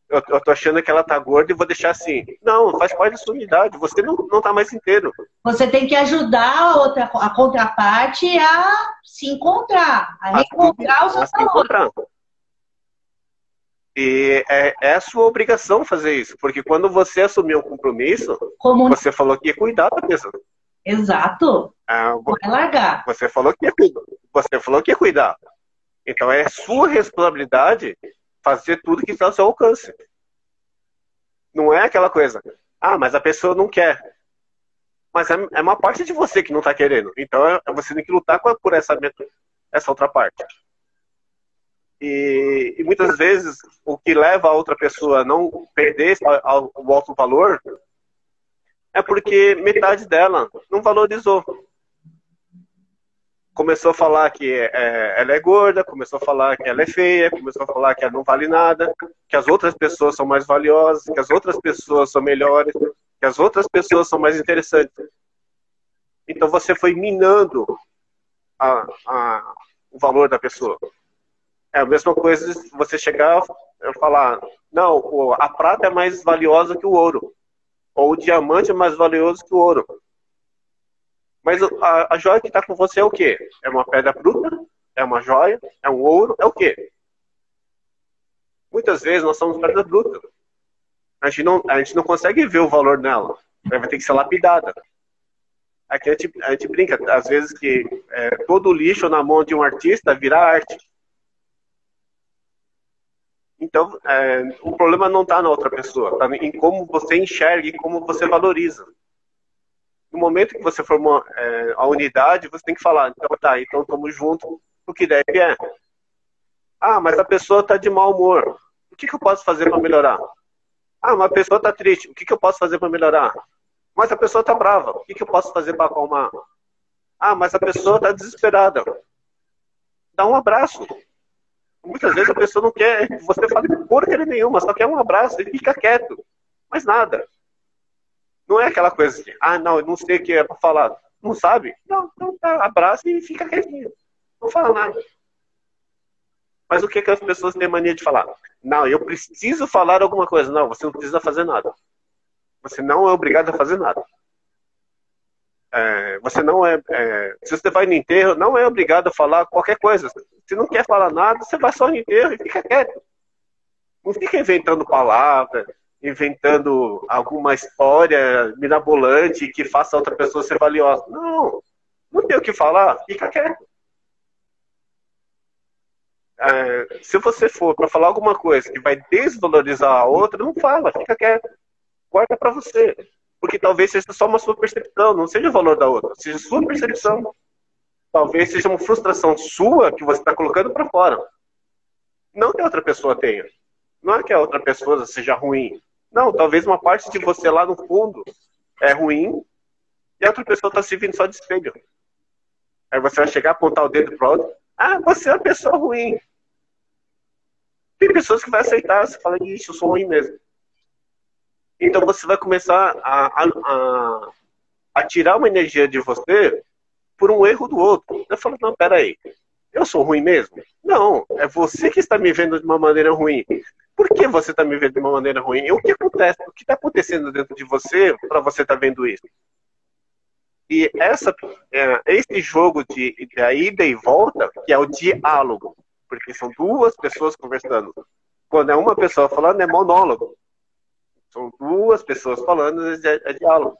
eu tô achando que ela tá gorda e vou deixar assim. Não, faz parte da sua unidade. Você não tá mais inteiro. Você tem que ajudar a contraparte a se encontrar, a reencontrar os seus valores. E é a sua obrigação fazer isso, porque quando você assumiu um compromisso, você falou que ia cuidar da pessoa. Exato. Vai largar. Você falou que ia cuidar. Você falou que ia cuidar. Então é sua responsabilidade fazer tudo que está ao seu alcance. Não é aquela coisa, mas a pessoa não quer. Mas é uma parte de você que não está querendo. Então você tem que lutar por essa outra parte. E muitas vezes o que leva a outra pessoa a não perder o alto valor é porque metade dela não valorizou. Começou a falar que ela é gorda, começou a falar que ela é feia, começou a falar que ela não vale nada, que as outras pessoas são mais valiosas, que as outras pessoas são melhores, que as outras pessoas são mais interessantes. Então você foi minando o valor da pessoa. É a mesma coisa se você chegar e falar, não, a prata é mais valiosa que o ouro, ou o diamante é mais valioso que o ouro. Mas a joia que está com você é o quê? É uma pedra bruta? É uma joia? É um ouro? É o quê? Muitas vezes nós somos pedra bruta. A gente não consegue ver o valor nela. Ela vai ter que ser lapidada. Aqui a gente brinca, às vezes, que todo lixo na mão de um artista vira arte. Então, o problema não está na outra pessoa, está em como você enxerga e como você valoriza. No momento que você formou a unidade, você tem que falar, então estamos juntos, o que deve é. Mas a pessoa está de mau humor, o que eu posso fazer para melhorar? Uma pessoa está triste, o que eu posso fazer para melhorar? Mas a pessoa está brava, o que eu posso fazer para acalmar? Mas a pessoa está desesperada. Dá um abraço. Muitas vezes a pessoa não quer que você fale porcaria nenhuma, só quer um abraço e fica quieto. Mais nada. Não é aquela coisa assim, não, eu não sei o que é para falar. Não sabe? Não, então abraça e fica quietinho. Não fala nada. Mas o que as pessoas têm mania de falar? Não, eu preciso falar alguma coisa. Não, você não precisa fazer nada. Você não é obrigado a fazer nada. Você não se você vai no enterro, não é obrigado a falar qualquer coisa. Se não quer falar nada, você vai só no enterro e fica quieto. Não fica inventando palavras, inventando alguma história mirabolante que faça a outra pessoa ser valiosa. Não tem o que falar, fica quieto. Se você for para falar alguma coisa que vai desvalorizar a outra, não fala, fica quieto. Guarda para você. Porque talvez seja só uma sua percepção, não seja o valor da outra, seja sua percepção. Talvez seja uma frustração sua que você está colocando para fora. Não que a outra pessoa tenha. Não é que a outra pessoa seja ruim. Não, talvez uma parte de você lá no fundo é ruim e a outra pessoa está se vendo só de espelho. Aí você vai chegar, apontar o dedo para o outro. Você é uma pessoa ruim. Tem pessoas que vão aceitar, você fala, isso, eu sou ruim mesmo. Então você vai começar a tirar uma energia de você por um erro do outro. Eu falo, não, peraí, eu sou ruim mesmo? Não, é você que está me vendo de uma maneira ruim. Por que você está me vendo de uma maneira ruim? E o que acontece? O que está acontecendo dentro de você para você estar vendo isso? E esse jogo de ida e volta, que é o diálogo, porque são duas pessoas conversando. Quando é uma pessoa falando, é monólogo. São duas pessoas falando, é diálogo.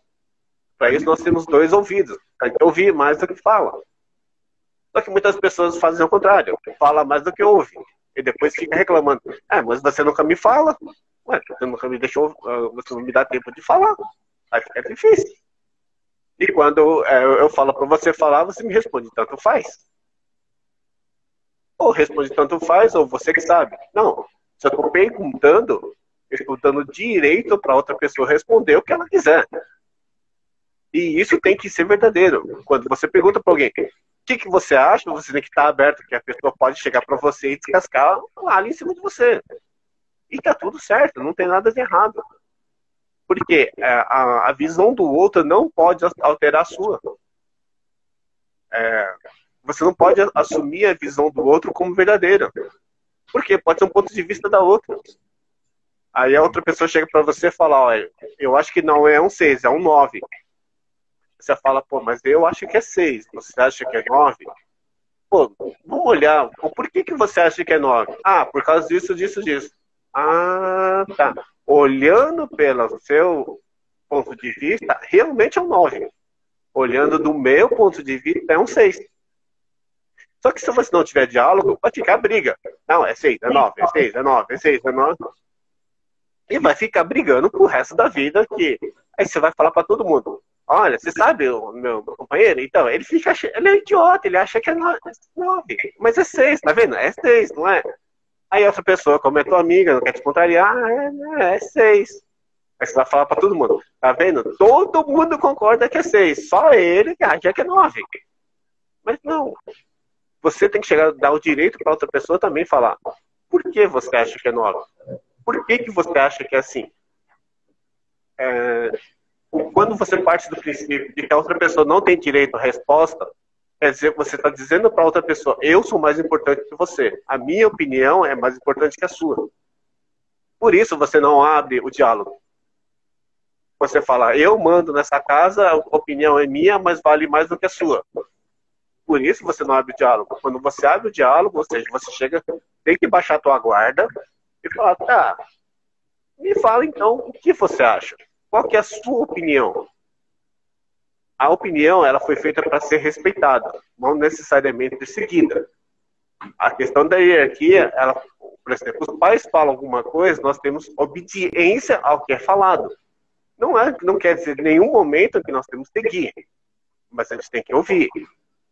Para isso nós temos dois ouvidos. A gente ouve mais do que fala. Só que muitas pessoas fazem o contrário. Fala mais do que ouve. E depois fica reclamando. Mas você nunca me fala. Você nunca me deixou, você não me dá tempo de falar. Aí fica difícil. E quando eu falo para você falar, você me responde, tanto faz. Ou responde tanto faz, ou você que sabe. Não, se eu estou perguntando, eu estou dando direito para outra pessoa responder o que ela quiser. E isso tem que ser verdadeiro. Quando você pergunta para alguém, o que você acha, você tem que estar aberto, que a pessoa pode chegar para você e descascar ali em cima de você. E tá tudo certo, não tem nada de errado. Porque a visão do outro não pode alterar a sua. Você não pode assumir a visão do outro como verdadeira. Porque pode ser um ponto de vista da outra. Aí a outra pessoa chega para você e fala, olha, eu acho que não é um 6, é um 9. Você fala, pô, mas eu acho que é 6. Você acha que é 9? Pô, vamos olhar. Por que você acha que é 9? Ah, por causa disso, disso, disso. Ah, tá. Olhando pelo seu ponto de vista, realmente é um 9. Olhando do meu ponto de vista, é um 6. Só que se você não tiver diálogo, vai ficar briga. Não, é 6, é 9, é 6, é 9, é 6, é 9. E vai ficar brigando pro resto da vida aqui. Aí você vai falar para todo mundo, olha, você sabe o meu companheiro? Então, ele é idiota, ele acha que é 9, mas é 6, tá vendo? É 6, não é? Aí outra pessoa, como é tua amiga, não quer te contrariar, é 6. Aí você vai falar para todo mundo, tá vendo? Todo mundo concorda que é 6, só ele que acha que é 9. Mas não. Você tem que chegar, dar o direito para outra pessoa também falar, por que você acha que é 9? Por que você acha que é assim? Quando você parte do princípio de que a outra pessoa não tem direito à resposta, quer dizer que você está dizendo para outra pessoa, eu sou mais importante que você. A minha opinião é mais importante que a sua. Por isso você não abre o diálogo. Você fala, eu mando nessa casa, a opinião é minha, mas vale mais do que a sua. Por isso você não abre o diálogo. Quando você abre o diálogo, ou seja, você chega, tem que baixar a tua guarda e falar, tá, me fala então o que você acha. Qual que é a sua opinião? A opinião, ela foi feita para ser respeitada, não necessariamente seguida. A questão da hierarquia, ela, por exemplo, os pais falam alguma coisa, nós temos obediência ao que é falado. Não quer dizer em nenhum momento que nós temos que seguir, mas a gente tem que ouvir.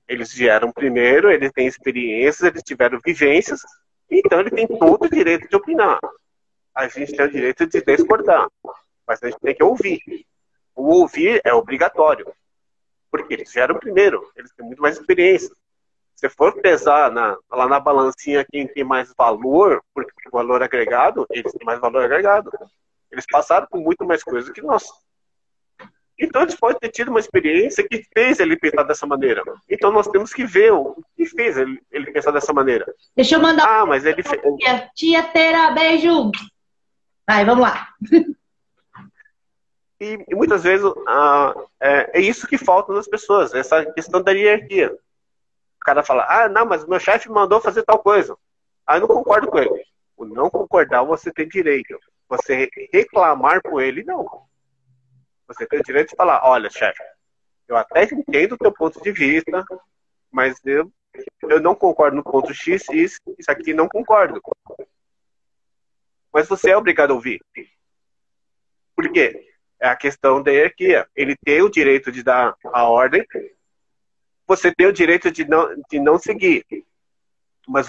Eles vieram primeiro, eles têm experiências, eles tiveram vivências, então ele tem todo o direito de opinar. A gente tem o direito de discordar, mas a gente tem que ouvir. O ouvir é obrigatório, porque eles vieram primeiro, eles têm muito mais experiência. Se for pesar lá na balancinha quem tem mais valor, porque o valor agregado, eles têm mais valor agregado. Eles passaram por muito mais coisas que nós. Então eles podem ter tido uma experiência que fez ele pensar dessa maneira. Então nós temos que ver o que fez ele pensar dessa maneira. Deixa eu mandar. Ah, mas ele fez. Tia Teira, beijo. Vai, vamos lá. E muitas vezes é isso que falta nas pessoas, essa questão da hierarquia. O cara fala, ah, não, mas meu chefe mandou fazer tal coisa. Ah, eu não concordo com ele. O não concordar você tem direito. Você reclamar com ele, não. Você tem o direito de falar, olha, chefe, eu até entendo o teu ponto de vista, mas eu não concordo no ponto X, isso aqui não concordo. Mas você é obrigado a ouvir. Por quê? É a questão da hierarquia. Ele tem o direito de dar a ordem, você tem o direito de não seguir. Mas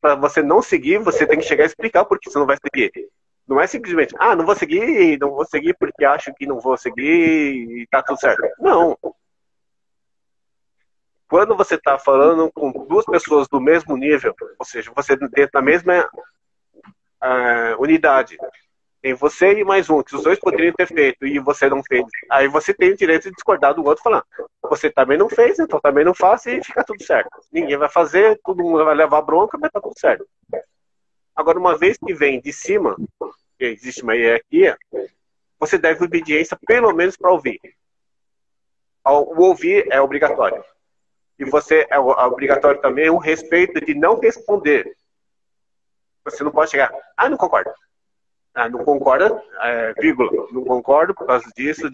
para você não seguir, você tem que chegar a explicar por que você não vai seguir. Não é simplesmente, não vou seguir porque acho que não vou seguir e tá tudo certo. Não. Quando você está falando com duas pessoas do mesmo nível, ou seja, você dentro da mesma unidade, tem você e mais um, que os dois poderiam ter feito e você não fez. Aí você tem o direito de discordar do outro, falar, você também não fez, então também não faça e fica tudo certo. Ninguém vai fazer, todo mundo vai levar bronca, mas tá tudo certo. Agora, uma vez que vem de cima, que existe uma hierarquia, você deve obediência pelo menos para ouvir. O ouvir é obrigatório. E você é obrigatório também o respeito de não responder. Você não pode chegar, não concordo. Não concorda, vírgula, não concordo por causa disso.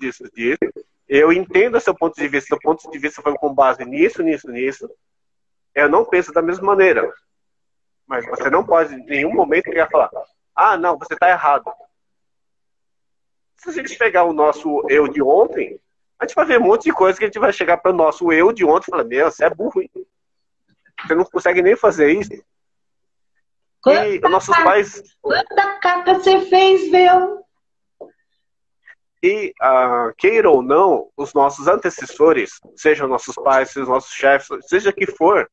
Eu entendo o seu ponto de vista. Seu ponto de vista foi com base nisso. Eu não penso da mesma maneira. Mas você não pode em nenhum momento chegar a falar, não, você está errado. Se a gente pegar o nosso eu de ontem, a gente vai ver um monte de coisa que a gente vai chegar para o nosso eu de ontem e falar, meu, você é burro, hein? Você não consegue nem fazer isso. E nossos pais... Quanta caca você fez, meu? E, queira ou não, os nossos antecessores, sejam nossos pais, sejam nossos chefes, seja que for,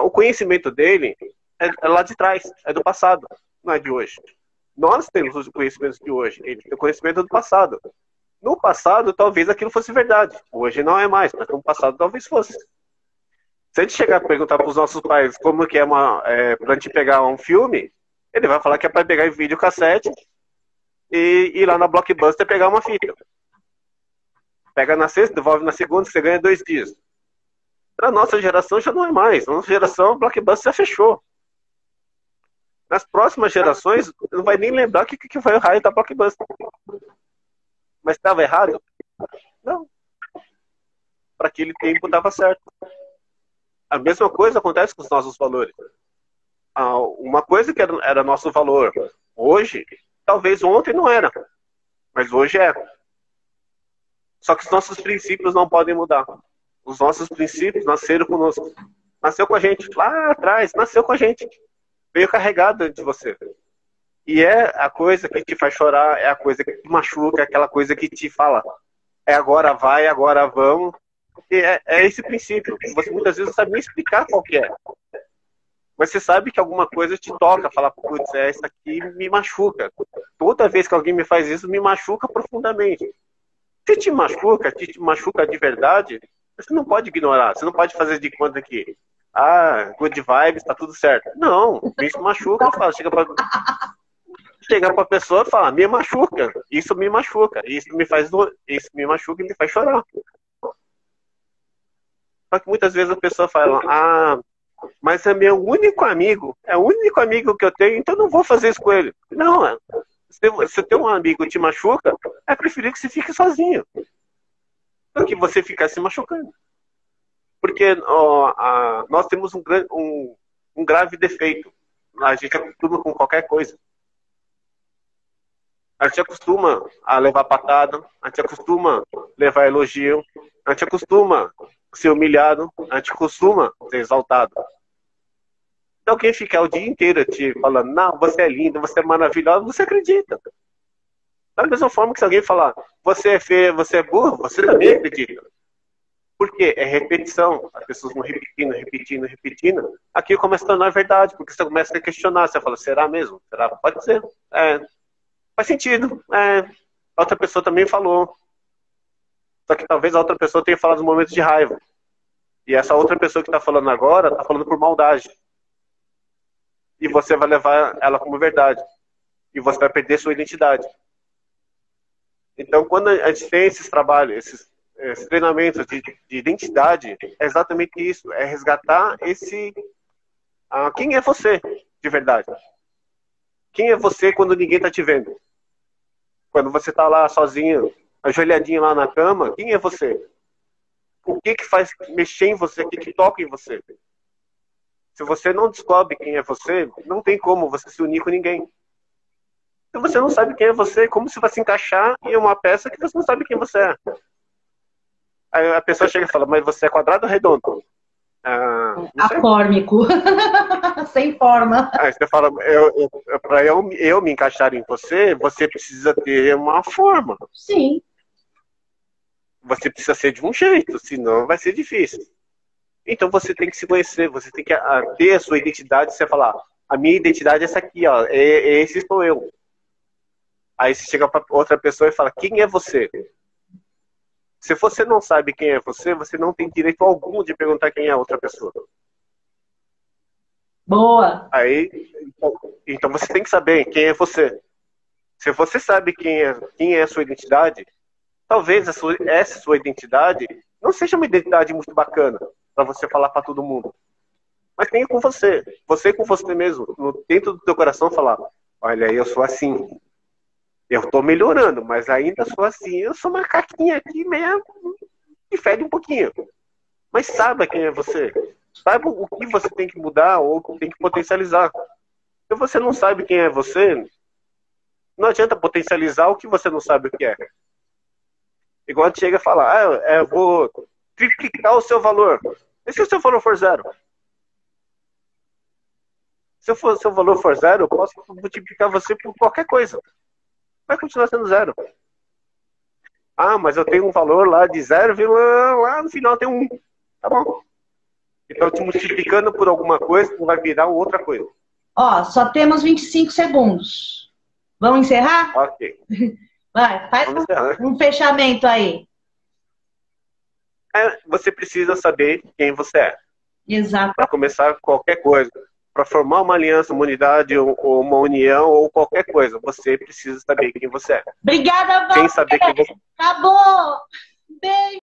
o conhecimento dele é lá de trás, é do passado, não é de hoje. Nós temos os conhecimentos de hoje, ele tem o conhecimento do passado. No passado, talvez aquilo fosse verdade. Hoje não é mais, mas no passado talvez fosse. Se a gente chegar a perguntar para os nossos pais como que é para a gente pegar um filme, ele vai falar que é para pegar em videocassete e ir lá na Blockbuster pegar uma fita. Pega na sexta, devolve na segunda, você ganha 2 dias. Para nossa geração já não é mais. Na nossa geração, o Blockbuster já fechou. Nas próximas gerações, não vai nem lembrar o que foi o raio da Blockbuster. Mas estava errado? Não. Para aquele tempo dava certo. A mesma coisa acontece com os nossos valores. Uma coisa que era nosso valor hoje, talvez ontem não era, mas hoje é. Só que os nossos princípios não podem mudar. Os nossos princípios nasceram conosco. Nasceu com a gente, lá atrás, nasceu com a gente. Veio carregado de você. E é a coisa que te faz chorar, é a coisa que te machuca, é aquela coisa que te fala, é agora vai, agora vamos. E é esse princípio. Você muitas vezes não sabe nem explicar qual que é. Mas você sabe que alguma coisa te toca, fala, putz, isso aqui me machuca. Toda vez que alguém me faz isso, me machuca profundamente. Se te machuca de verdade, você não pode ignorar, você não pode fazer de conta que, good vibes, tá tudo certo. Não, isso machuca, fala, chega pra pessoa e fala, me machuca, isso me machuca, isso me machuca e me faz chorar. Só que muitas vezes a pessoa fala, mas é meu único amigo, é o único amigo que eu tenho, então não vou fazer isso com ele. Não, se ter um amigo te machuca, é preferir que você fique sozinho do que você ficar se machucando. Porque nós temos um grave defeito. A gente acostuma com qualquer coisa. A gente acostuma a levar patada, a gente acostuma a levar elogio, a gente acostuma a ser humilhado, a gente costuma ser exaltado. Então quem ficar o dia inteiro te falando, não, você é linda, você é maravilhosa, você acredita. Da mesma forma que se alguém falar, você é feia, você é burro, você também acredita. Por quê? É repetição. As pessoas vão repetindo. Aqui começa a tornar verdade, porque você começa a questionar. Você fala, será mesmo? Será? Pode ser. Faz sentido. A outra pessoa também falou. Só que talvez a outra pessoa tenha falado em momentos de raiva. E essa outra pessoa que está falando agora, está falando por maldade. E você vai levar ela como verdade. E você vai perder sua identidade. Então, quando a gente tem esses trabalhos, esses treinamentos de identidade, é exatamente isso. É resgatar quem é você, de verdade. Quem é você quando ninguém está te vendo? Quando você está lá sozinho, ajoelhadinho lá na cama, quem é você? O que faz mexer em você? O que toca em você? Se você não descobre quem é você, não tem como você se unir com ninguém. Se você não sabe quem é você, como você vai se encaixar em uma peça que você não sabe quem você é? Aí a pessoa chega e fala, mas você é quadrado ou redondo? Acórmico. Sem forma. Aí você fala, para eu me encaixar em você, você precisa ter uma forma. Sim. Você precisa ser de um jeito, senão vai ser difícil. Então você tem que se conhecer, você tem que ter a sua identidade. Você falar, a minha identidade é essa aqui, ó, esse sou eu. Aí você chega para outra pessoa e fala, quem é você? Se você não sabe quem é você, você não tem direito algum de perguntar quem é a outra pessoa. Boa. Aí, então você tem que saber quem é você. Se você sabe quem é a sua identidade, talvez essa sua identidade não seja uma identidade muito bacana para você falar para todo mundo. Mas tenha com você. Você com você mesmo. Dentro do teu coração falar, olha, eu sou assim. Eu tô melhorando, mas ainda sou assim. Eu sou uma caquinha aqui mesmo, que fede um pouquinho. Mas saiba quem é você. Saiba o que você tem que mudar ou tem que potencializar. Se você não sabe quem é você, não adianta potencializar o que você não sabe o que é. Igual a gente chega a falar, eu vou triplicar o seu valor. E se o seu valor for 0? Se o seu valor for 0, eu posso multiplicar você por qualquer coisa. Vai continuar sendo 0. Mas eu tenho um valor lá de 0, lá no final tem 1. Tá bom. Então, te multiplicando por alguma coisa, vai virar outra coisa. Ó, só temos 25 segundos. Vamos encerrar? Ok. Vai, faz um fechamento aí. Você precisa saber quem você é. Exato. Para começar qualquer coisa. para formar uma aliança, uma unidade, ou uma união, ou qualquer coisa, você precisa saber quem você é. Obrigada, Val. Sem saber quem você é. Acabou! Beijo!